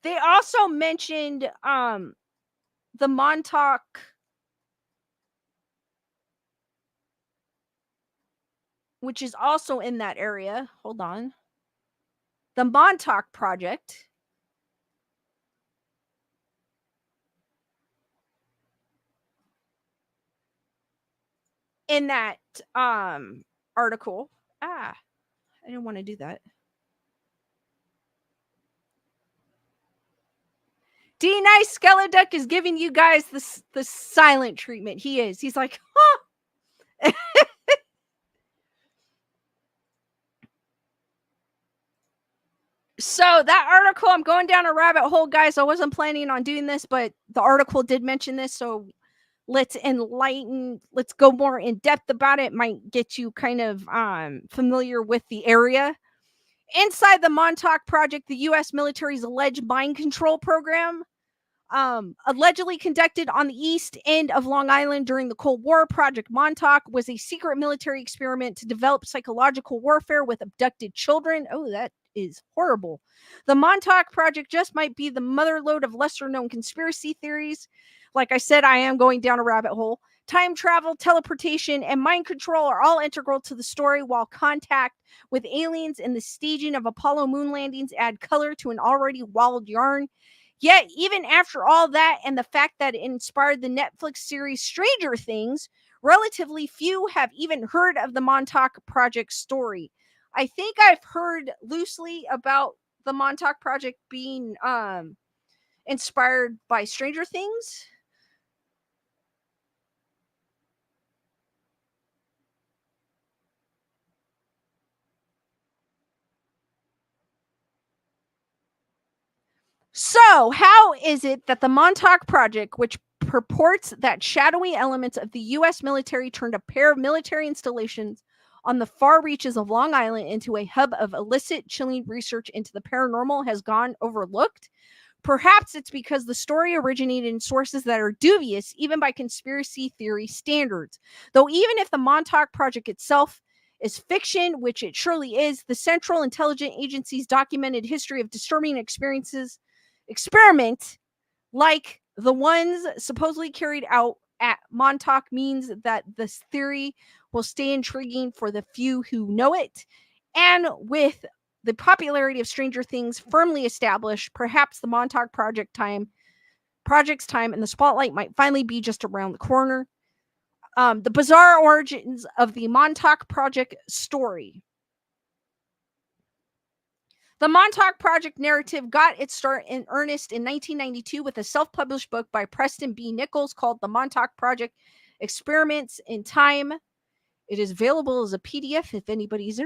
They also mentioned the Montauk which is also in that area. Hold on. The Montauk Project. In that article. I didn't want to do that. D Nice Skeleduck is giving you guys the silent treatment. He is. He's like, huh. So that article, I'm going down a rabbit hole, guys. I wasn't planning on doing this, but the article did mention this. So let's go more in depth about it. Might get you kind of familiar with the area. Inside the Montauk Project, the U.S. military's alleged mind control program, allegedly conducted on the east end of Long Island during the Cold War. Project Montauk was a secret military experiment to develop psychological warfare with abducted children. Oh, that is horrible. The Montauk Project just might be the motherlode of lesser known conspiracy theories. Like I said, I am going down a rabbit hole. Time travel, teleportation, and mind control are all integral to the story, while contact with aliens and the staging of Apollo moon landings add color to an already wild yarn. Yet, even after all that and the fact that it inspired the Netflix series Stranger Things, relatively few have even heard of the Montauk Project story. I think I've heard loosely about the Montauk Project being inspired by Stranger Things. So, how is it that the Montauk Project, which purports that shadowy elements of the U.S. military turned a pair of military installations on the far reaches of Long Island into a hub of illicit, chilling research into the paranormal, has gone overlooked? Perhaps it's because the story originated in sources that are dubious, even by conspiracy theory standards. Though, even if the Montauk Project itself is fiction, which it surely is, the Central Intelligence Agency's documented history of disturbing experiment like the ones supposedly carried out at Montauk means that this theory will stay intriguing for the few who know it. And with the popularity of Stranger Things firmly established, perhaps the Montauk project's time and the spotlight might finally be just around the corner. The bizarre origins of the Montauk Project story. The Montauk Project narrative got its start in earnest in 1992 with a self-published book by Preston B. Nichols called The Montauk Project Experiments in Time. It is available as a PDF if anybody's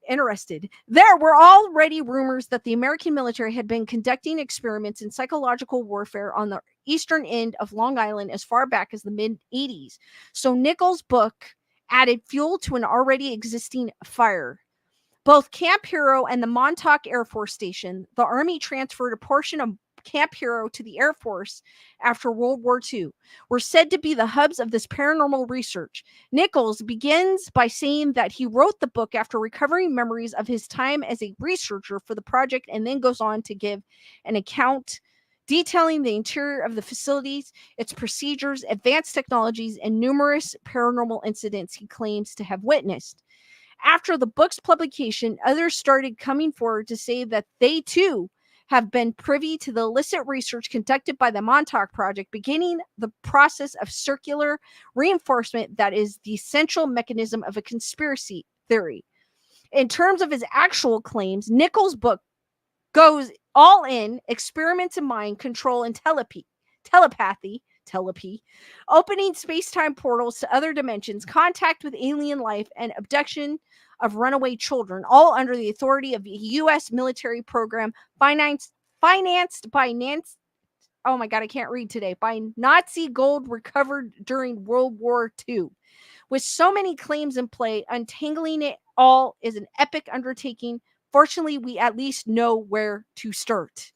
interested. There were already rumors that the American military had been conducting experiments in psychological warfare on the eastern end of Long Island as far back as the mid-80s. So Nichols' book added fuel to an already existing fire. Both Camp Hero and the Montauk Air Force Station, the Army transferred a portion of Camp Hero to the Air Force after World War II, were said to be the hubs of this paranormal research. Nichols begins by saying that he wrote the book after recovering memories of his time as a researcher for the project, and then goes on to give an account detailing the interior of the facilities, its procedures, advanced technologies, and numerous paranormal incidents he claims to have witnessed. After the book's publication, others started coming forward to say that they too have been privy to the illicit research conducted by the Montauk Project, beginning the process of circular reinforcement that is the essential mechanism of a conspiracy theory. In terms of his actual claims, Nichols' book goes all in experiments in mind control and telepathy, opening space-time portals to other dimensions, contact with alien life, and abduction of runaway children, all under the authority of a U.S. military program financed by oh my God, I can't read today, by Nazi gold recovered during World War II. With so many claims in play, untangling it all is an epic undertaking. Fortunately, we at least know where to start.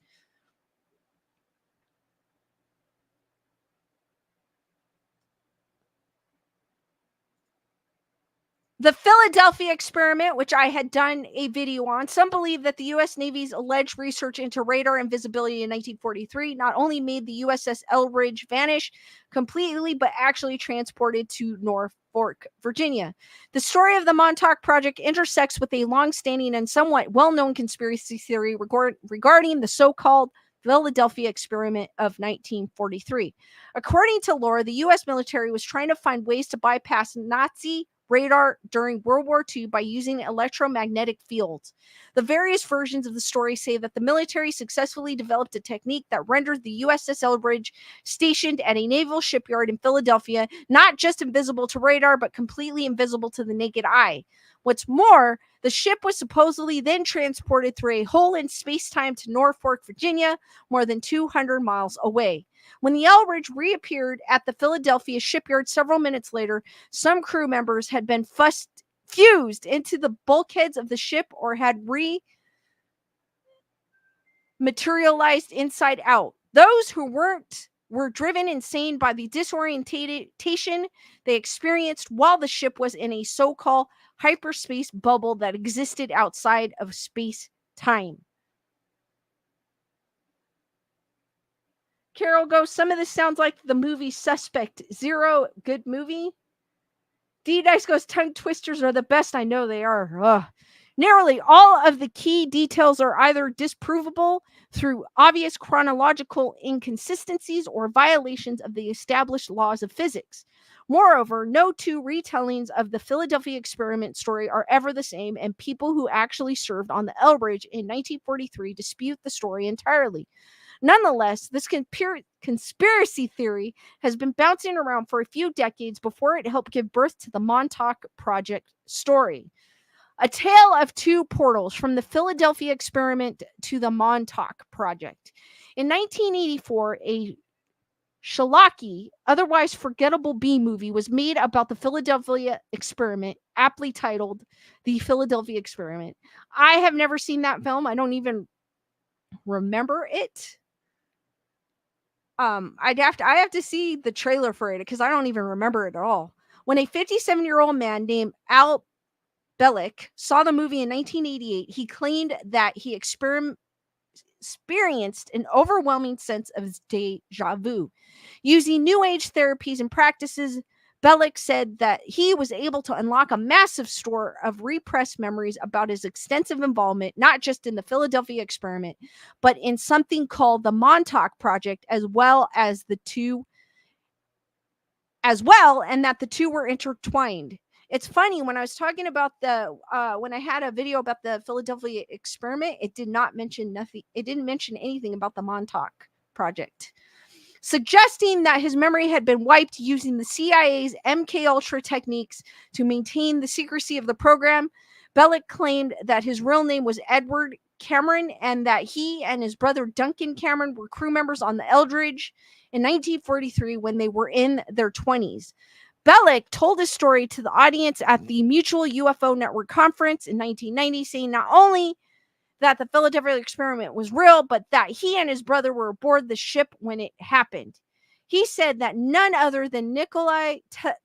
The Philadelphia experiment, which I had done a video on, some believe that the U.S. Navy's alleged research into radar invisibility in 1943 not only made the USS Elbridge vanish completely, but actually transported to Norfolk, Virginia. The story of the Montauk Project intersects with a long-standing and somewhat well-known conspiracy theory regarding the so-called Philadelphia experiment of 1943. According to lore, the U.S. military was trying to find ways to bypass Nazi radar during World War II by using electromagnetic fields. The various versions of the story say that the military successfully developed a technique that rendered the USS Elbridge, stationed at a naval shipyard in Philadelphia, not just invisible to radar, but completely invisible to the naked eye. What's more, the ship was supposedly then transported through a hole in space-time to Norfolk, Virginia, more than 200 miles away. When the Elbridge reappeared at the Philadelphia shipyard several minutes later, some crew members had been fused into the bulkheads of the ship or had materialized inside out. Those who weren't were driven insane by the disorientation they experienced while the ship was in a so-called hyperspace bubble that existed outside of space time. Carol goes, some of this sounds like the movie Suspect Zero. Good movie. D Dice goes, tongue twisters are the best. I know they are. Ugh. Nearly all of the key details are either disprovable through obvious chronological inconsistencies or violations of the established laws of physics. Moreover, no two retellings of the Philadelphia experiment story are ever the same, and people who actually served on the Elbridge in 1943 dispute the story entirely. Nonetheless, this conspiracy theory has been bouncing around for a few decades before it helped give birth to the Montauk Project story. A tale of two portals from the Philadelphia experiment to the Montauk Project. In 1984, a schlocky, otherwise forgettable B movie was made about the Philadelphia experiment, aptly titled The Philadelphia Experiment. I have never seen that film. I don't even remember it. I have to see the trailer for it because I don't even remember it at all. When a 57-year-old man named Al Bellick saw the movie in 1988, he claimed that he experienced an overwhelming sense of deja vu. Using New Age therapies and practices, Bellick said that he was able to unlock a massive store of repressed memories about his extensive involvement, not just in the Philadelphia experiment, but in something called the Montauk Project, and that the two were intertwined. It's funny, when I was talking about when I had a video about the Philadelphia experiment, it did not mention nothing. It didn't mention anything about the Montauk Project, suggesting that his memory had been wiped using the CIA's MK Ultra techniques to maintain the secrecy of the program. Bellick claimed that his real name was Edward Cameron and that he and his brother Duncan Cameron were crew members on the Eldridge in 1943 when they were in their 20s. Bellick told his story to the audience at the Mutual UFO Network conference in 1990, saying not only that the Philadelphia experiment was real, but that he and his brother were aboard the ship when it happened. He said that none other than Nikola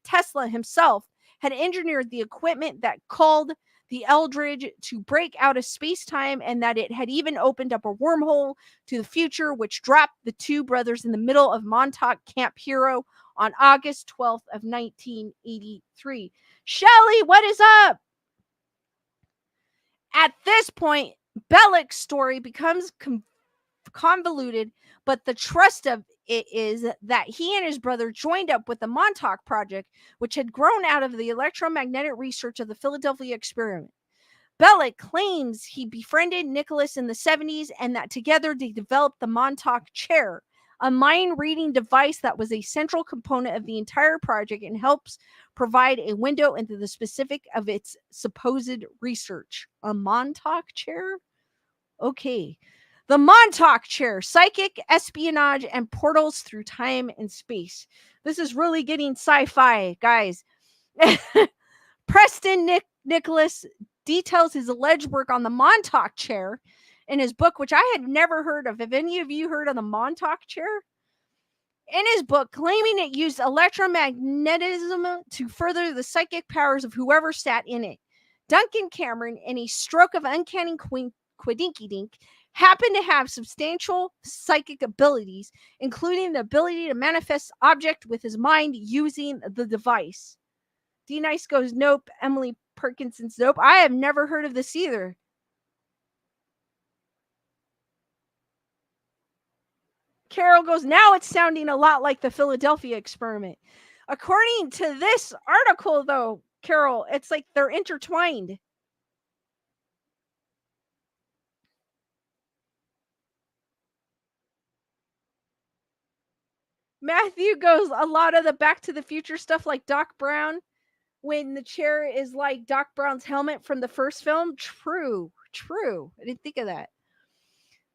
Tesla himself had engineered the equipment that called the Eldridge to break out of space-time, and that it had even opened up a wormhole to the future, which dropped the two brothers in the middle of Montauk Camp Hero on August 12th of 1983. Shelly, what is up? At this point, Bellick's story becomes convoluted, but the trust of it is that he and his brother joined up with the Montauk Project, which had grown out of the electromagnetic research of the Philadelphia experiment. Bellick claims he befriended Nicholas in the 70s and that together they developed the Montauk chair, a mind-reading device that was a central component of the entire project and helps provide a window into the specific of its supposed research. A Montauk chair? Okay. The Montauk chair, psychic espionage and portals through time and space. This is really getting sci-fi, guys. Preston Nicholas details his alleged work on the Montauk chair in his book, which I had never heard of. Have any of you heard of the Montauk chair? In his book, claiming it used electromagnetism to further the psychic powers of whoever sat in it. Duncan Cameron, in a stroke of uncanny quidinkydink, happened to have substantial psychic abilities, including the ability to manifest object with his mind using the device. D Nice goes, nope. Emily Perkinson's nope. I have never heard of this either. Carol goes, now it's sounding a lot like the Philadelphia experiment. According to this article, though, Carol, it's like they're intertwined. Matthew goes, a lot of the Back to the Future stuff, like Doc Brown, when the chair is like Doc Brown's helmet from the first film. True. I didn't think of that.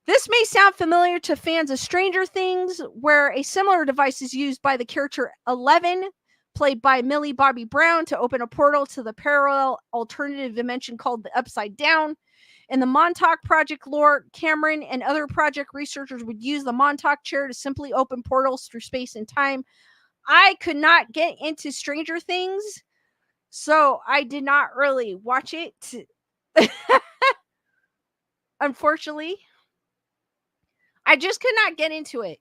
This may sound familiar to fans of Stranger Things, where a similar device is used by the character 11, played by Millie Bobby Brown, to open a portal to the parallel alternative dimension called the Upside Down. In the Montauk Project lore, Cameron and other project researchers would use the Montauk chair to simply open portals through space and time. I could not get into Stranger Things, so I did not really watch it. unfortunately. I just could not get into it.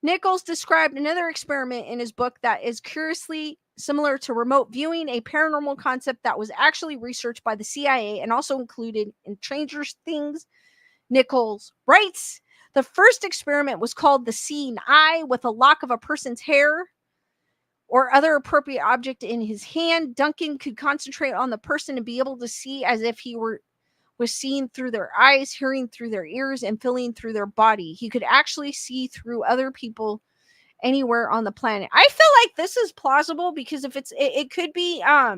Nichols described another experiment in his book that is curiously similar to remote viewing, a paranormal concept that was actually researched by the CIA and also included in Stranger Things. Nichols writes, the first experiment was called the seeing eye. With a lock of a person's hair or other appropriate object in his hand, Duncan could concentrate on the person and be able to see as if he was seeing through their eyes, hearing through their ears, and feeling through their body. He could actually see through other people anywhere on the planet. I feel like this is plausible because if it could be I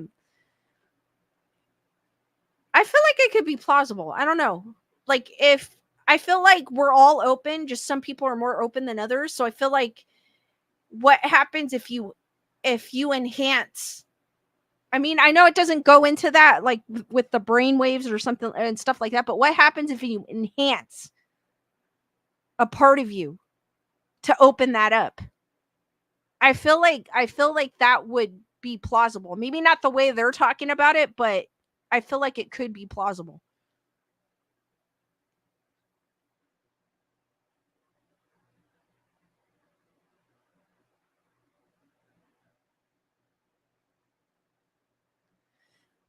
feel like it could be plausible. I don't know. Like if I feel like we're all open, just some people are more open than others. So I feel like what happens if you enhance, I mean, I know it doesn't go into that like with the brain waves or something and stuff like that, but what happens if you enhance a part of you to open that up? I feel like that would be plausible. Maybe not the way they're talking about it, but I feel like it could be plausible.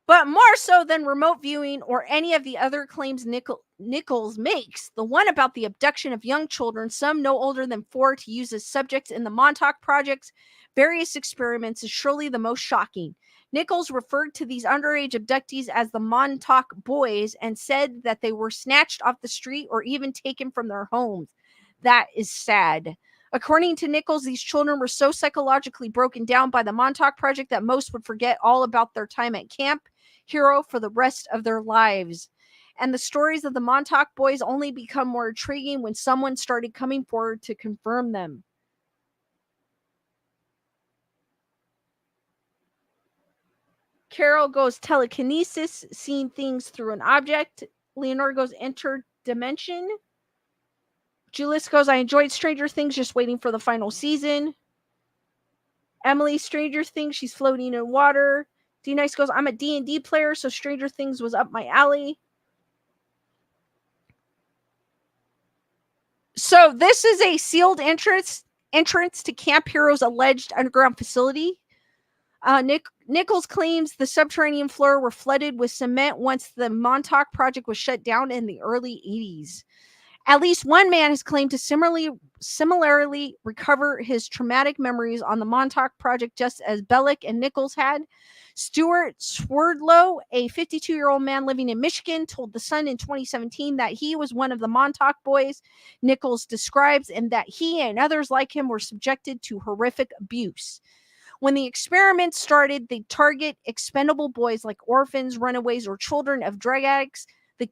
But more so than remote viewing or any of the other claims Nichols makes, the one about the abduction of young children, some no older than 4, to use as subjects in the Montauk Project's various experiments is surely the most shocking. Nichols referred to these underage abductees as the Montauk Boys and said that they were snatched off the street or even taken from their homes. That is sad. According to Nichols, these children were so psychologically broken down by the Montauk Project that most would forget all about their time at Camp Hero for the rest of their lives. And the stories of the Montauk Boys only become more intriguing when someone started coming forward to confirm them. Carol goes telekinesis, seeing things through an object. Leonora goes interdimension. Julius goes, I enjoyed Stranger Things, just waiting for the final season. Emily, Stranger Things, she's floating in water. D Nice goes, I'm a D&D player, so Stranger Things was up my alley. So this is a sealed entrance to Camp Hero's alleged underground facility. Nichols claims the subterranean floor were flooded with cement once the Montauk Project was shut down in the early 80s. At least one man has claimed to similarly recover his traumatic memories on the Montauk Project, just as Bellick and Nichols had. Stuart Swerdlow, a 52-year-old man living in Michigan, told The Sun in 2017 that he was one of the Montauk Boys Nichols describes and that he and others like him were subjected to horrific abuse. When the experiment started, they target expendable boys like orphans, runaways, or children of drug addicts. The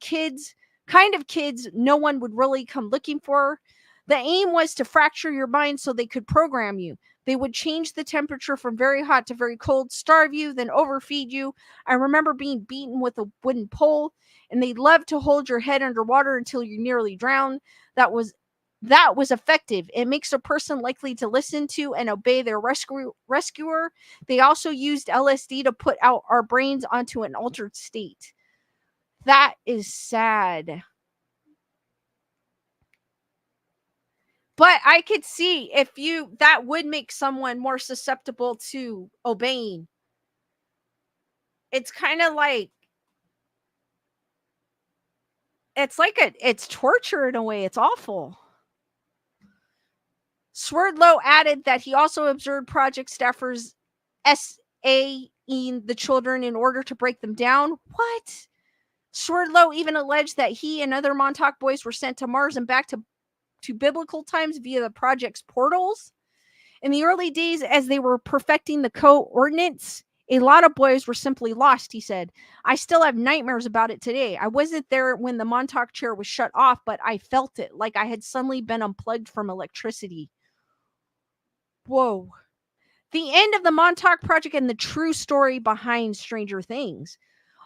kind of kids no one would really come looking for. The aim was to fracture your mind so they could program you. They would change the temperature from very hot to very cold, starve you, then overfeed you. I remember being beaten with a wooden pole, and they loved to hold your head underwater until you nearly drowned. That was effective. It makes a person likely to listen to and obey their rescuer. They also used LSD to put out our brains onto an altered state. That is sad. But I could see if that would make someone more susceptible to obeying. It's kind of like it's torture in a way. It's awful. Swerdlow added that he also observed project staffers SA-ing the children in order to break them down. What? Swerdlow even alleged that he and other Montauk boys were sent to Mars and back to biblical times via the project's portals. In the early days, as they were perfecting the coordinates, a lot of boys were simply lost, he said. I still have nightmares about it today. I wasn't there when the Montauk chair was shut off, but I felt it like I had suddenly been unplugged from electricity. Whoa. The end of the Montauk Project and the true story behind Stranger Things.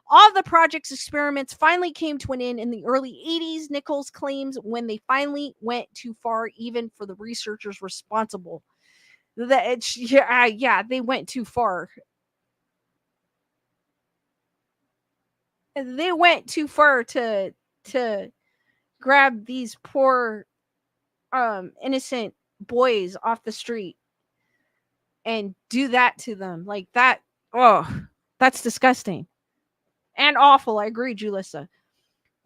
All of the project's experiments finally came to an end in the early 80s, Nichols claims, when they finally went too far, even for the researchers responsible. They went too far. They went too far to grab these poor innocent boys off the street and do that to them. Like that, oh, that's disgusting and awful. I agree, Julissa.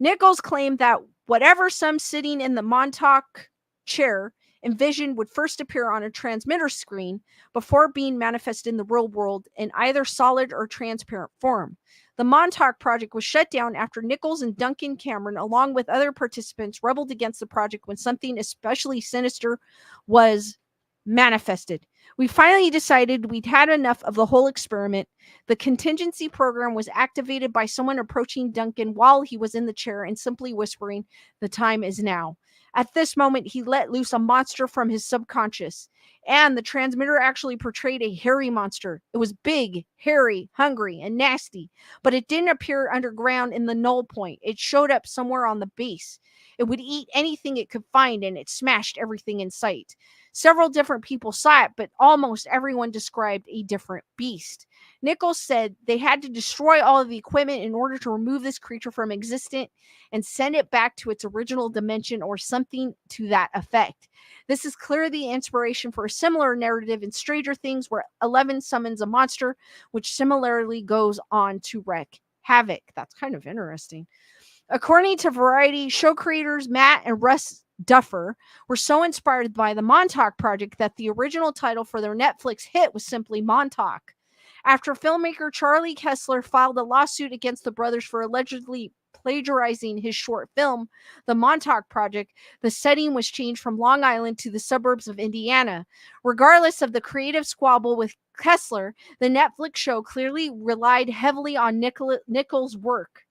Nichols claimed that whatever some sitting in the Montauk chair envisioned would first appear on a transmitter screen before being manifested in the real world in either solid or transparent form. The Montauk project was shut down after Nichols and Duncan Cameron, along with other participants, rebelled against the project when something especially sinister was manifested. We finally decided we'd had enough of the whole experiment. The contingency program was activated by someone approaching Duncan while he was in the chair and simply whispering, "The time is now." At this moment, he let loose a monster from his subconscious, and the transmitter actually portrayed a hairy monster. It was big, hairy, hungry, and nasty, but it didn't appear underground in the null point. It showed up somewhere on the base. It would eat anything it could find, and it smashed everything in sight. Several different people saw it, but almost everyone described a different beast. Nichols said they had to destroy all of the equipment in order to remove this creature from existence and send it back to its original dimension or something to that effect. This is clearly the inspiration for a similar narrative in Stranger Things, where Eleven summons a monster, which similarly goes on to wreak havoc. That's kind of interesting. According to Variety, show creators Matt and Russ Duffer were so inspired by the Montauk project that the original title for their Netflix hit was simply Montauk. After filmmaker Charlie Kessler filed a lawsuit against the brothers for allegedly plagiarizing his short film, The Montauk Project, the setting was changed from Long Island to the suburbs of Indiana. Regardless of the creative squabble with Kessler, the Netflix show clearly relied heavily on Nichols' work.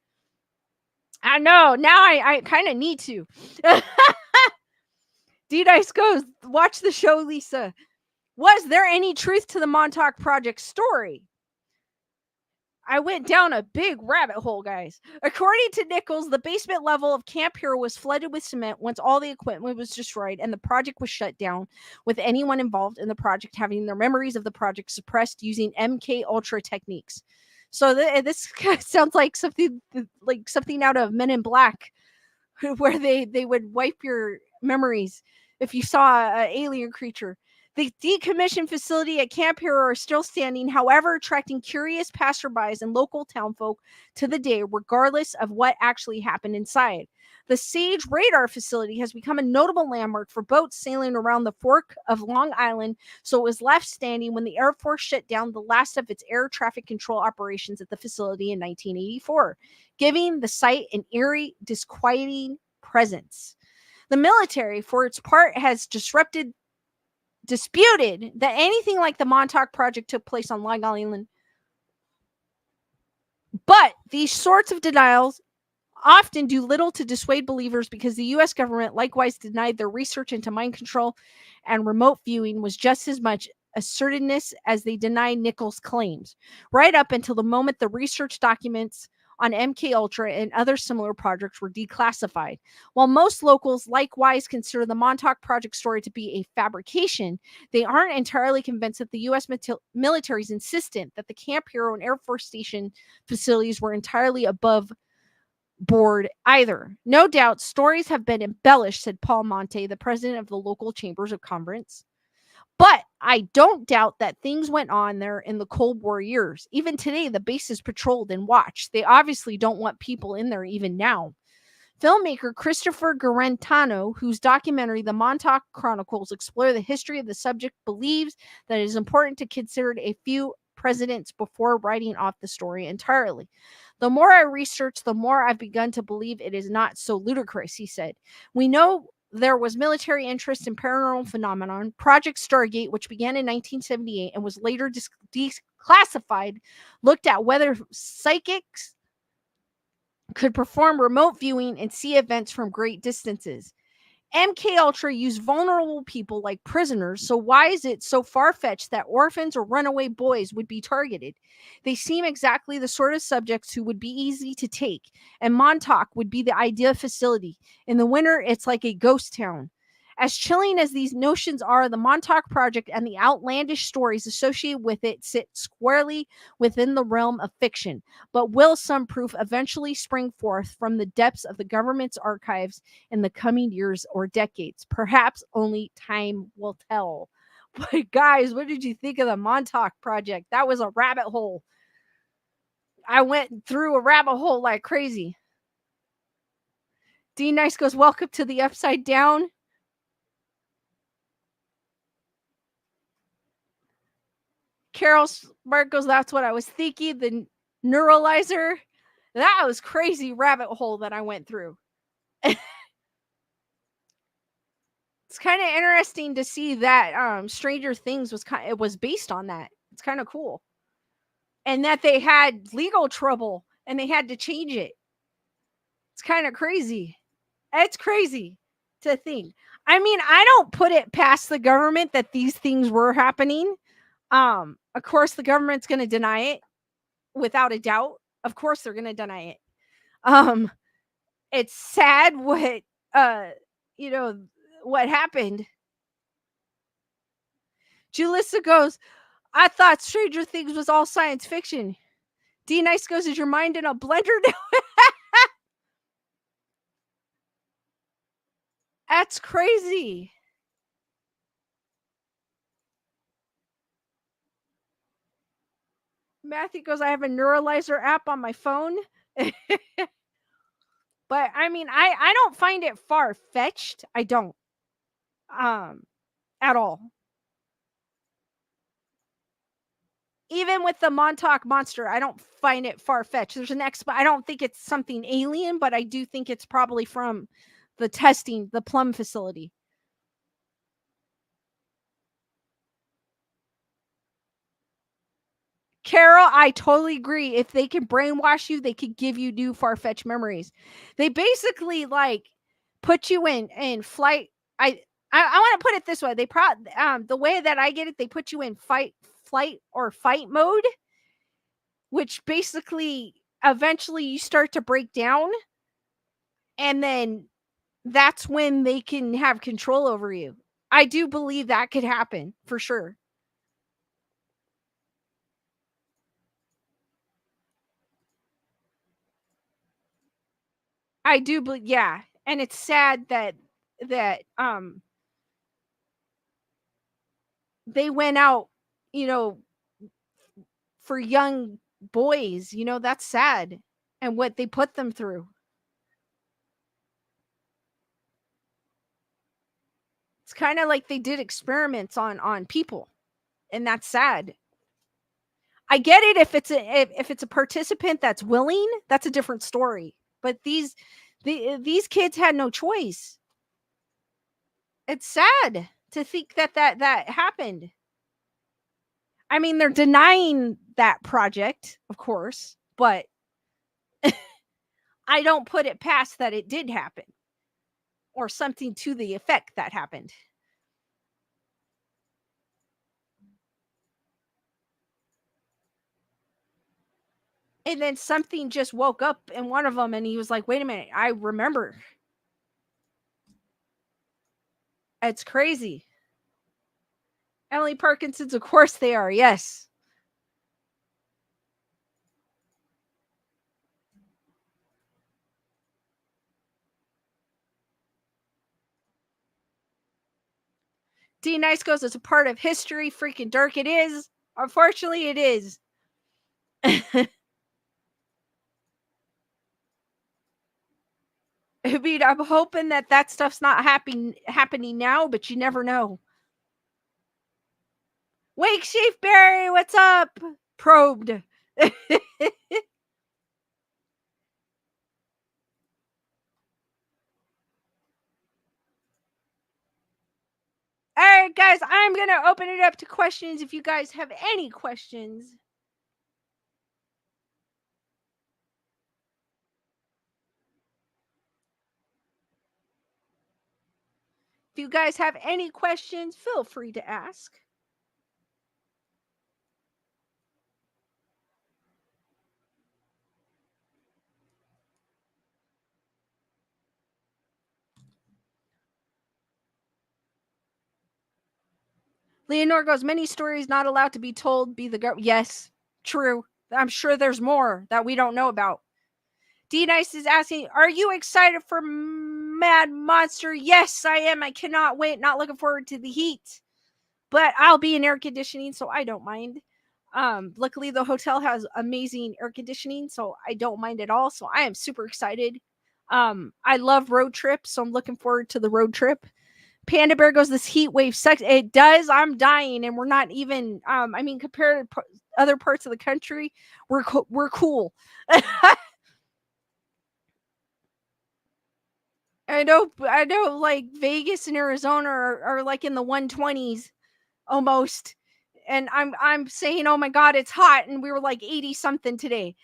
I know. Now I kind of need to. D-Dice goes, watch the show, Lisa. Was there any truth to the Montauk Project story? I went down a big rabbit hole, guys. According to Nichols, the basement level of Camp Hero was flooded with cement once all the equipment was destroyed and the project was shut down, with anyone involved in the project having their memories of the project suppressed using MK Ultra techniques. So this sounds like something out of Men in Black, where they would wipe your memories if you saw an alien creature. The decommissioned facility at Camp Hero are still standing, however, attracting curious passerbys and local townfolk to the day, regardless of what actually happened inside. The Sage Radar facility has become a notable landmark for boats sailing around the fork of Long Island, so it was left standing when the Air Force shut down the last of its air traffic control operations at the facility in 1984, giving the site an eerie, disquieting presence. The military, for its part, has disputed that anything like the Montauk Project took place on Long Island. But these sorts of denials often do little to dissuade believers, because the U.S. government likewise denied their research into mind control and remote viewing was just as much assertiveness as they denied Nichols' claims, right up until the moment the research documents on MK Ultra and other similar projects were declassified. While most locals likewise consider the Montauk Project story to be a fabrication, they aren't entirely convinced that the U.S. military is insistent that the Camp Hero and Air Force Station facilities were entirely above board either. No doubt stories have been embellished, said Paul Monte, the president of the local chambers of commerce. But I don't doubt that things went on there in the Cold War years. Even today, the base is patrolled and watched. They obviously don't want people in there even now. Filmmaker Christopher Garantano, whose documentary The Montauk Chronicles explore the history of the subject, believes that it is important to consider a few presidents before writing off the story entirely. The more I research, the more I've begun to believe it is not so ludicrous, he said. We know there was military interest in paranormal phenomenon. Project Stargate, which began in 1978 and was later declassified, looked at whether psychics could perform remote viewing and see events from great distances. MK Ultra used vulnerable people like prisoners, so why is it so far-fetched that orphans or runaway boys would be targeted? They seem exactly the sort of subjects who would be easy to take, and Montauk would be the ideal facility. In the winter, it's like a ghost town. As chilling as these notions are, the Montauk Project and the outlandish stories associated with it sit squarely within the realm of fiction. But will some proof eventually spring forth from the depths of the government's archives in the coming years or decades? Perhaps only time will tell. But guys, what did you think of the Montauk Project? That was a rabbit hole. I went through a rabbit hole like crazy. D Nice goes, welcome to the Upside Down. Carol Smart goes, that's what I was thinking. The neuralizer. That was crazy rabbit hole that I went through. It's kind of interesting to see that Stranger Things it was based on that. It's kind of cool. And that they had legal trouble and they had to change it. It's kind of crazy. It's crazy to think. I mean, I don't put it past the government that these things were happening. Of course the government's going to deny it without a doubt. Of course they're going to deny it. It's sad what you know what happened. Julissa goes, I thought Stranger Things was all science fiction. D Nice goes, is your mind in a blender now? That's crazy. Matthew goes, I have a neuralizer app on my phone. But I mean, I don't find it far fetched. I don't. At all. Even with the Montauk Monster, I don't find it far fetched. There's an I don't think it's something alien, but I do think it's probably from the testing, the Plum facility. Carol, I totally agree. If they can brainwash you, they could give you new far-fetched memories. They basically like put you in flight. I want to put it this way. The way that I get it, they put you in flight or fight mode, which basically eventually you start to break down, and then that's when they can have control over you. I do believe that could happen for sure. I do believe, yeah. And it's sad that they went out, you know, for young boys, that's sad. And what they put them through. It's kind of like they did experiments on people, and that's sad. I get it if it's a participant that's willing, that's a different story. But these kids had no choice. It's sad to think that happened. I mean, they're denying that project, of course, but I don't put it past that it did happen or something to the effect that happened. And then something just woke up in one of them and he was like, wait a minute, I remember. It's crazy. Emily Parkinson's, of course they are. Yes. D Nice goes, it's a part of history. Freaking dark. It is. Unfortunately, it is. I mean, I'm hoping that stuff's not happening now, but you never know. Wake Sheaf Berry, what's up? Probed. All right, guys, I'm going to open it up to questions if you guys have any questions. If you guys have any questions, feel free to ask. Leonore goes, many stories not allowed to be told be the yes, true. I'm sure there's more that we don't know about. D-Nice is asking, are you excited for Mad Monster? Yes, I am. I cannot wait. Not looking forward to the heat. But I'll be in air conditioning, so I don't mind. Luckily, the hotel has amazing air conditioning, so I don't mind at all. So I am super excited. I love road trips, so I'm looking forward to the road trip. Panda Bear goes, this heat wave sucks. It does. I'm dying, and we're not even. I mean, compared to other parts of the country, we're cool. I know, like Vegas and Arizona are like in the 120s almost. And I'm saying, oh my God, it's hot. And we were like 80 something today.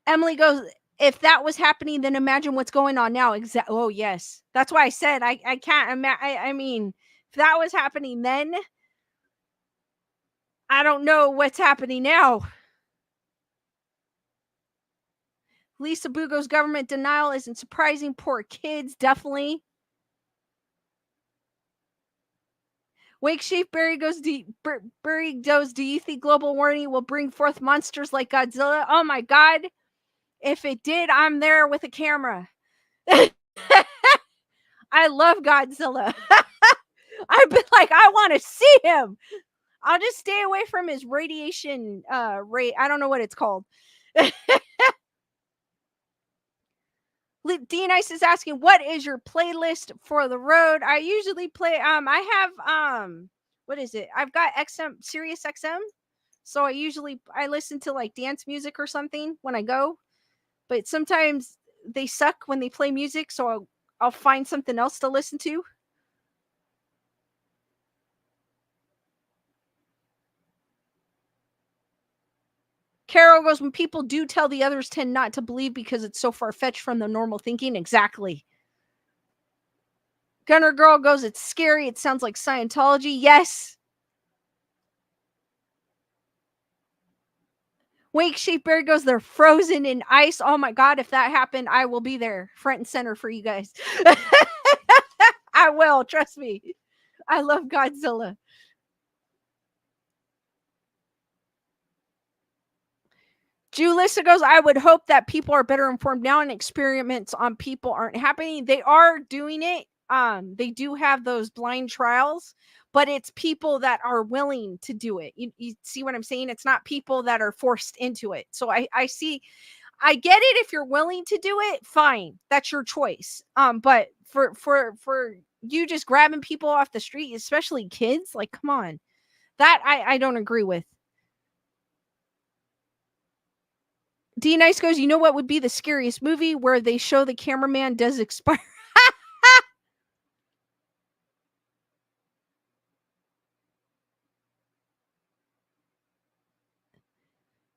Emily goes, if that was happening, then imagine what's going on now. Oh, yes. That's why I said I can't imagine. I mean, if that was happening then, I don't know what's happening now. Lisa Bugo's government denial isn't surprising. Poor kids, definitely. Wake Sheep Barry goes, Barry goes, do you think global warming will bring forth monsters like Godzilla? Oh my God. If it did, I'm there with a camera. I love Godzilla. I've been like, I want to see him. I'll just stay away from his radiation I don't know what it's called. D-Nice is asking, what is your playlist for the road? I usually play I have what is it? I've got Sirius XM. So I listen to like dance music or something when I go. But sometimes they suck when they play music, so I'll find something else to listen to. Carol goes, when people do tell, the others tend not to believe because it's so far-fetched from the normal thinking. Exactly. Gunner Girl goes, it's scary. It sounds like Scientology. Yes. Wake Sheep Bear goes, they're frozen in ice. Oh my God, if that happened, I will be there front and center for you guys. I will, trust me. I love Godzilla. Julissa goes, I would hope that people are better informed now and experiments on people aren't happening. They are doing it. They do have those blind trials, but it's people that are willing to do it. You see what I'm saying? It's not people that are forced into it. So I see, I get it. If you're willing to do it, fine. That's your choice. But for you just grabbing people off the street, especially kids, like, come on, that I don't agree with. D Nice goes, you know what would be the scariest movie? Where they show the cameraman does expire.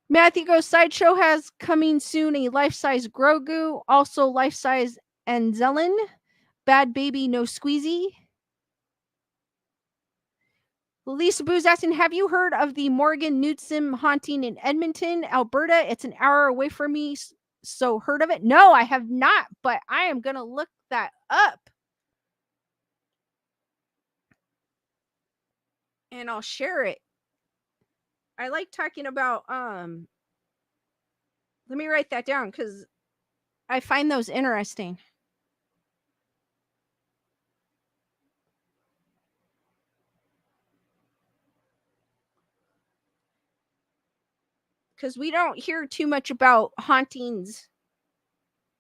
Matthew goes, Sideshow has coming soon a life-size Grogu, also life-size Anzelin. Bad baby, no squeezy. Lisa Boo's asking, have you heard of the Morgan Newsom haunting in Edmonton, Alberta? It's an hour away from me, so heard of it? No, I have not, but I am going to look that up. And I'll share it. I like talking about let me write that down because I find those interesting. Because we don't hear too much about hauntings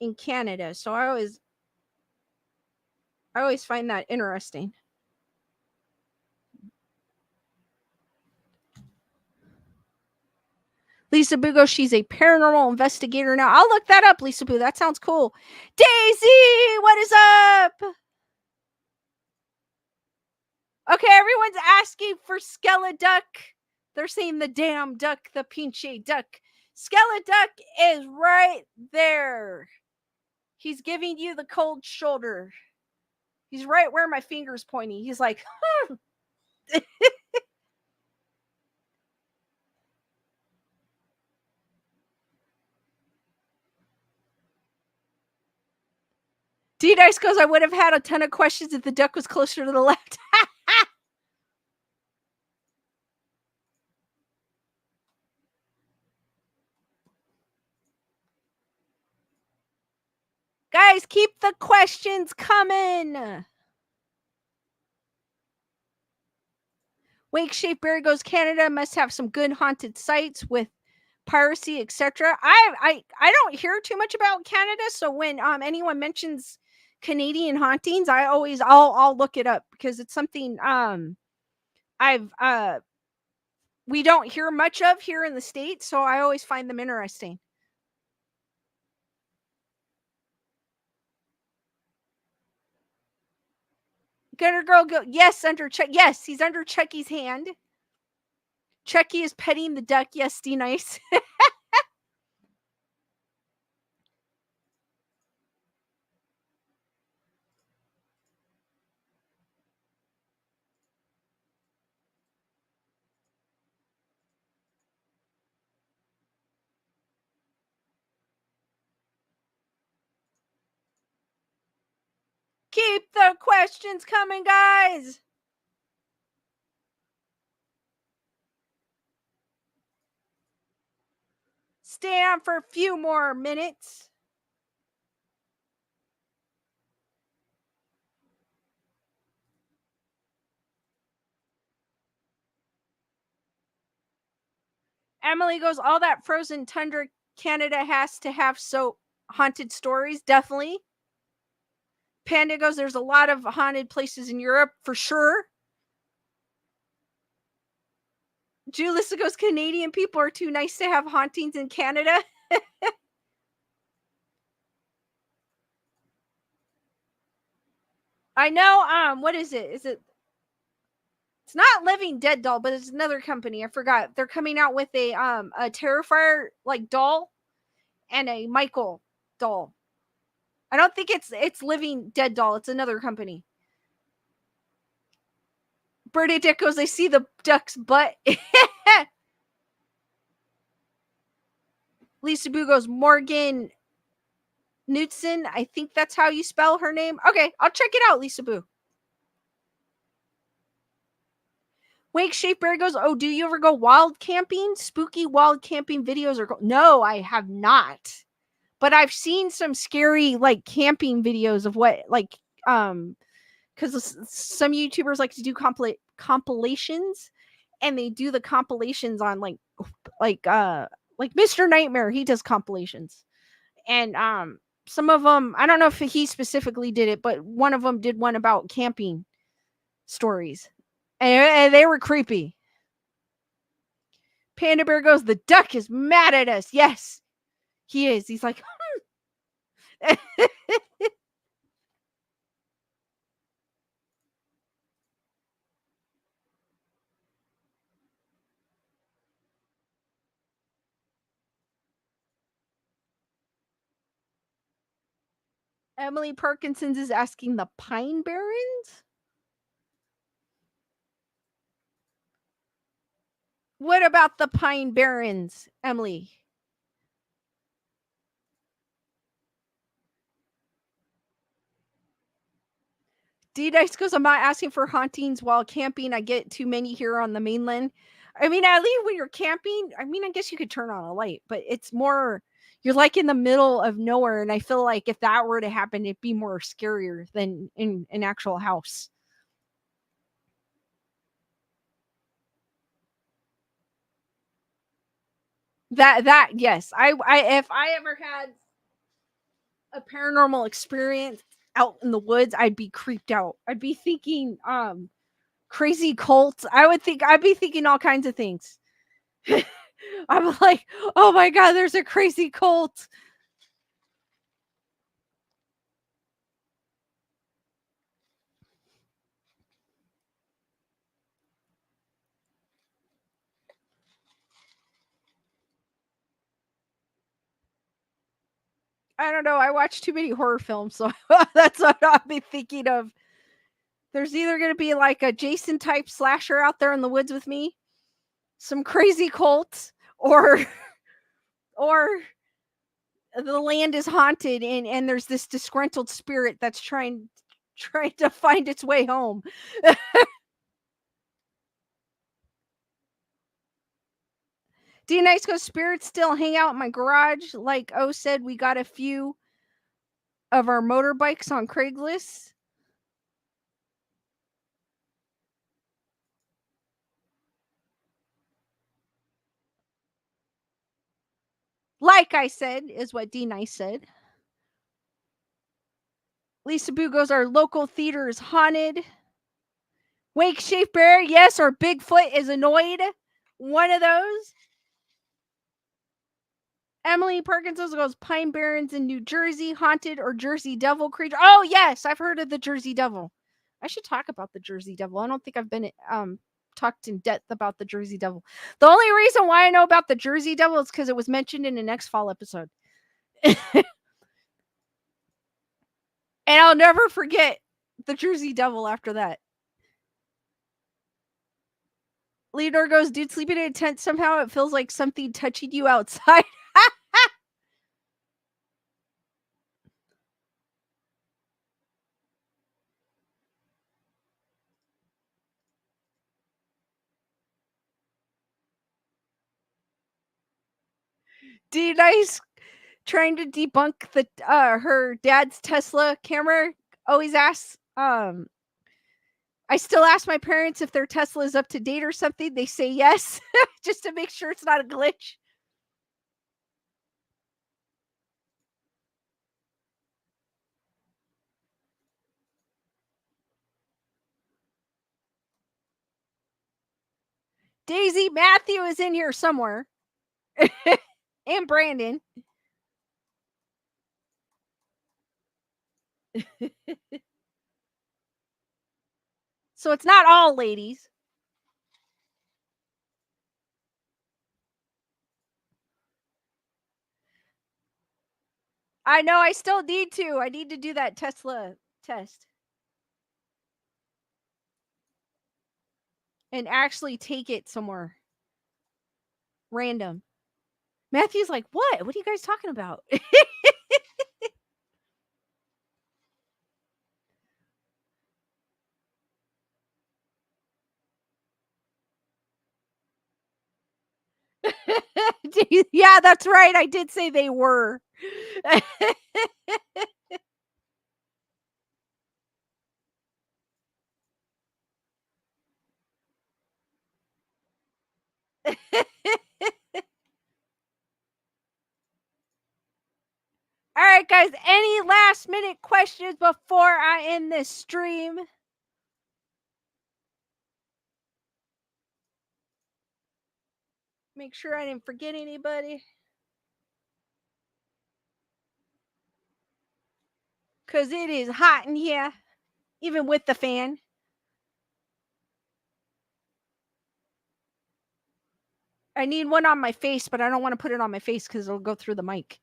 in Canada, so I always find that interesting. Lisa Boo goes, she's a paranormal investigator now. I'll look that up, Lisa Boo. That sounds cool. Daisy, what is up? Okay, everyone's asking for Skeleduck. They're saying the damn duck, the pinche duck. Skeleduck is right there. He's giving you the cold shoulder. He's right where my finger's pointing. He's like, D-Dice goes, I would have had a ton of questions if the duck was closer to the left. Guys, keep the questions coming. Wake Shape Berry goes, Canada must have some good haunted sites with piracy, etc. I don't hear too much about Canada, so when anyone mentions Canadian hauntings, I'll look it up because it's something I've we don't hear much of here in the States, so I always find them interesting. Gunner Girl go, yes, under Chuck. Yes, he's under Chucky's hand. Chucky is petting the duck. Yes, D-Nice. Keep the questions coming, guys. Stay on for a few more minutes. Emily goes, all that frozen tundra Canada has to have so haunted stories. Definitely. Panda goes, there's a lot of haunted places in Europe for sure. Julissa goes, Canadian people are too nice to have hauntings in Canada. I know. What is it? Is it? It's not Living Dead Doll, but it's another company. I forgot. They're coming out with a Terrifier like doll and a Michael doll. I don't think it's Living Dead Doll. It's another company. Bernadette goes, I see the duck's butt. Lisa Boo goes, Morgan Knudsen. I think that's how you spell her name. Okay, I'll check it out, Lisa Boo. Wake Shape Bear goes, oh, do you ever go wild camping? Spooky wild camping videos are no, I have not. But I've seen some scary like camping videos of what like because some YouTubers like to do compilations, and they do the compilations on like Mr. Nightmare. He does compilations, and some of them, I don't know if he specifically did it, but one of them did one about camping stories, and they were creepy. Panda Bear goes, the duck is mad at us. Yes, he is. He's like, Emily Parkinson's is asking the Pine Barrens? What about the Pine Barrens, Emily? D-Dice goes, I'm not asking for hauntings while camping. I get too many here on the mainland. I mean, at least when you're camping, I mean, I guess you could turn on a light, but it's more, you're like in the middle of nowhere. And I feel like if that were to happen, it'd be more scarier than in an actual house. That yes. I if I ever had a paranormal experience out in the woods, I'd be creeped out. I'd be thinking crazy cults. I'd be thinking all kinds of things. I'm like, oh my god, there's a crazy cult. I don't know. I watch too many horror films, so that's what I'll be thinking of. There's either going to be like a Jason type slasher out there in the woods with me, some crazy cult, or the land is haunted, and there's this disgruntled spirit that's trying to find its way home. D Nice goes, spirits still hang out in my garage. Like O said, we got a few of our motorbikes on Craigslist. Like I said, is what D Nice said. Lisa Boo goes, our local theater is haunted. Wake Shape Bear, yes, or Bigfoot is annoyed. One of those. Emily Perkins goes, Pine Barrens in New Jersey, haunted or Jersey Devil creature. Oh, yes, I've heard of the Jersey Devil. I should talk about the Jersey Devil. I don't think I've been talked in depth about the Jersey Devil. The only reason why I know about the Jersey Devil is because it was mentioned in an X-File episode. And I'll never forget the Jersey Devil after that. Leonor goes, dude, sleeping in a tent, somehow it feels like something touching you outside. D Nice trying to debunk the her dad's Tesla camera. Always asks, I still ask my parents if their Tesla is up to date or something. They say yes, just to make sure it's not a glitch. Daisy Matthew is in here somewhere. And Brandon. So it's not all ladies. I know, I still need to. I need to do that Tesla test. And actually take it somewhere random. Matthew's like, what? What are you guys talking about? Yeah, that's right. I did say they were. All right, guys. Any last minute questions before I end this stream? Make sure I didn't forget anybody. Because it is hot in here, even with the fan. I need one on my face, but I don't want to put it on my face because it'll go through the mic.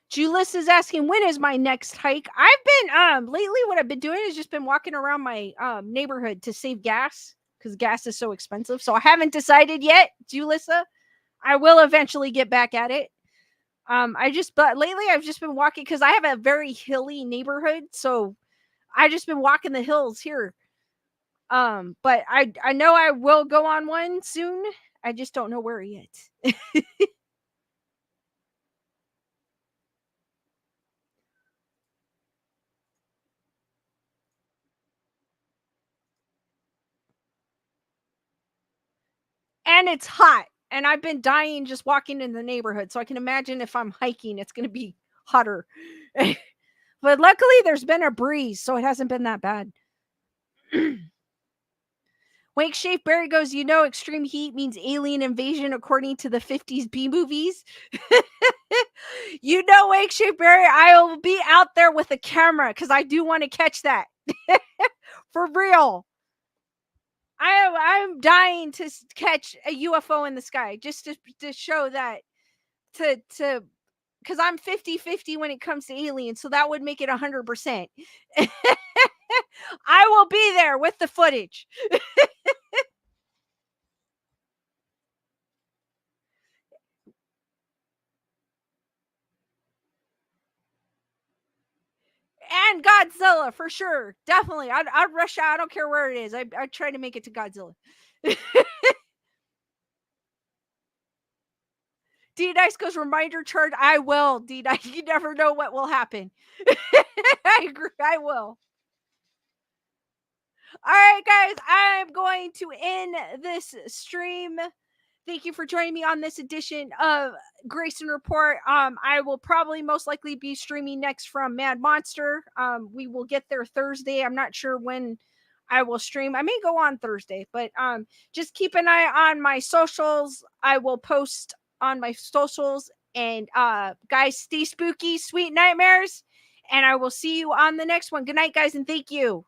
Julius is asking, when is my next hike? I've been lately what I've been doing is just been walking around my neighborhood to save gas because gas is so expensive. So I haven't decided yet, Julissa. I will eventually get back at it. But lately I've just been walking because I have a very hilly neighborhood, so I just been walking the hills here. But I know I will go on one soon. I just don't know where yet. And it's hot, and I've been dying just walking in the neighborhood, so I can imagine if I'm hiking, it's going to be hotter. But luckily, there's been a breeze, so it hasn't been that bad. Wake Shape Barry goes, you know, extreme heat means alien invasion according to the 50s B movies. You know, Wake Shape Barry, I will be out there with a camera because I do want to catch that. For real. I'm dying to catch a UFO in the sky just to show that to because I'm 50-50 when it comes to aliens, so that would make it 100%. I will be there with the footage. and Godzilla for sure. Definitely. I'd rush out. I don't care where it is. I'd try to make it to Godzilla. D Dice goes reminder charge. I will. D Dice. You never know what will happen. I agree. I will. All right, guys. I'm going to end this stream. Thank you for joining me on this edition of Grayson Report. I will probably most likely be streaming next from Mad Monster. We will get there Thursday. I'm not sure when I will stream. I may go on Thursday, but just keep an eye on my socials. I will post on my socials. And guys, stay spooky, sweet nightmares. And I will see you on the next one. Good night, guys, and thank you.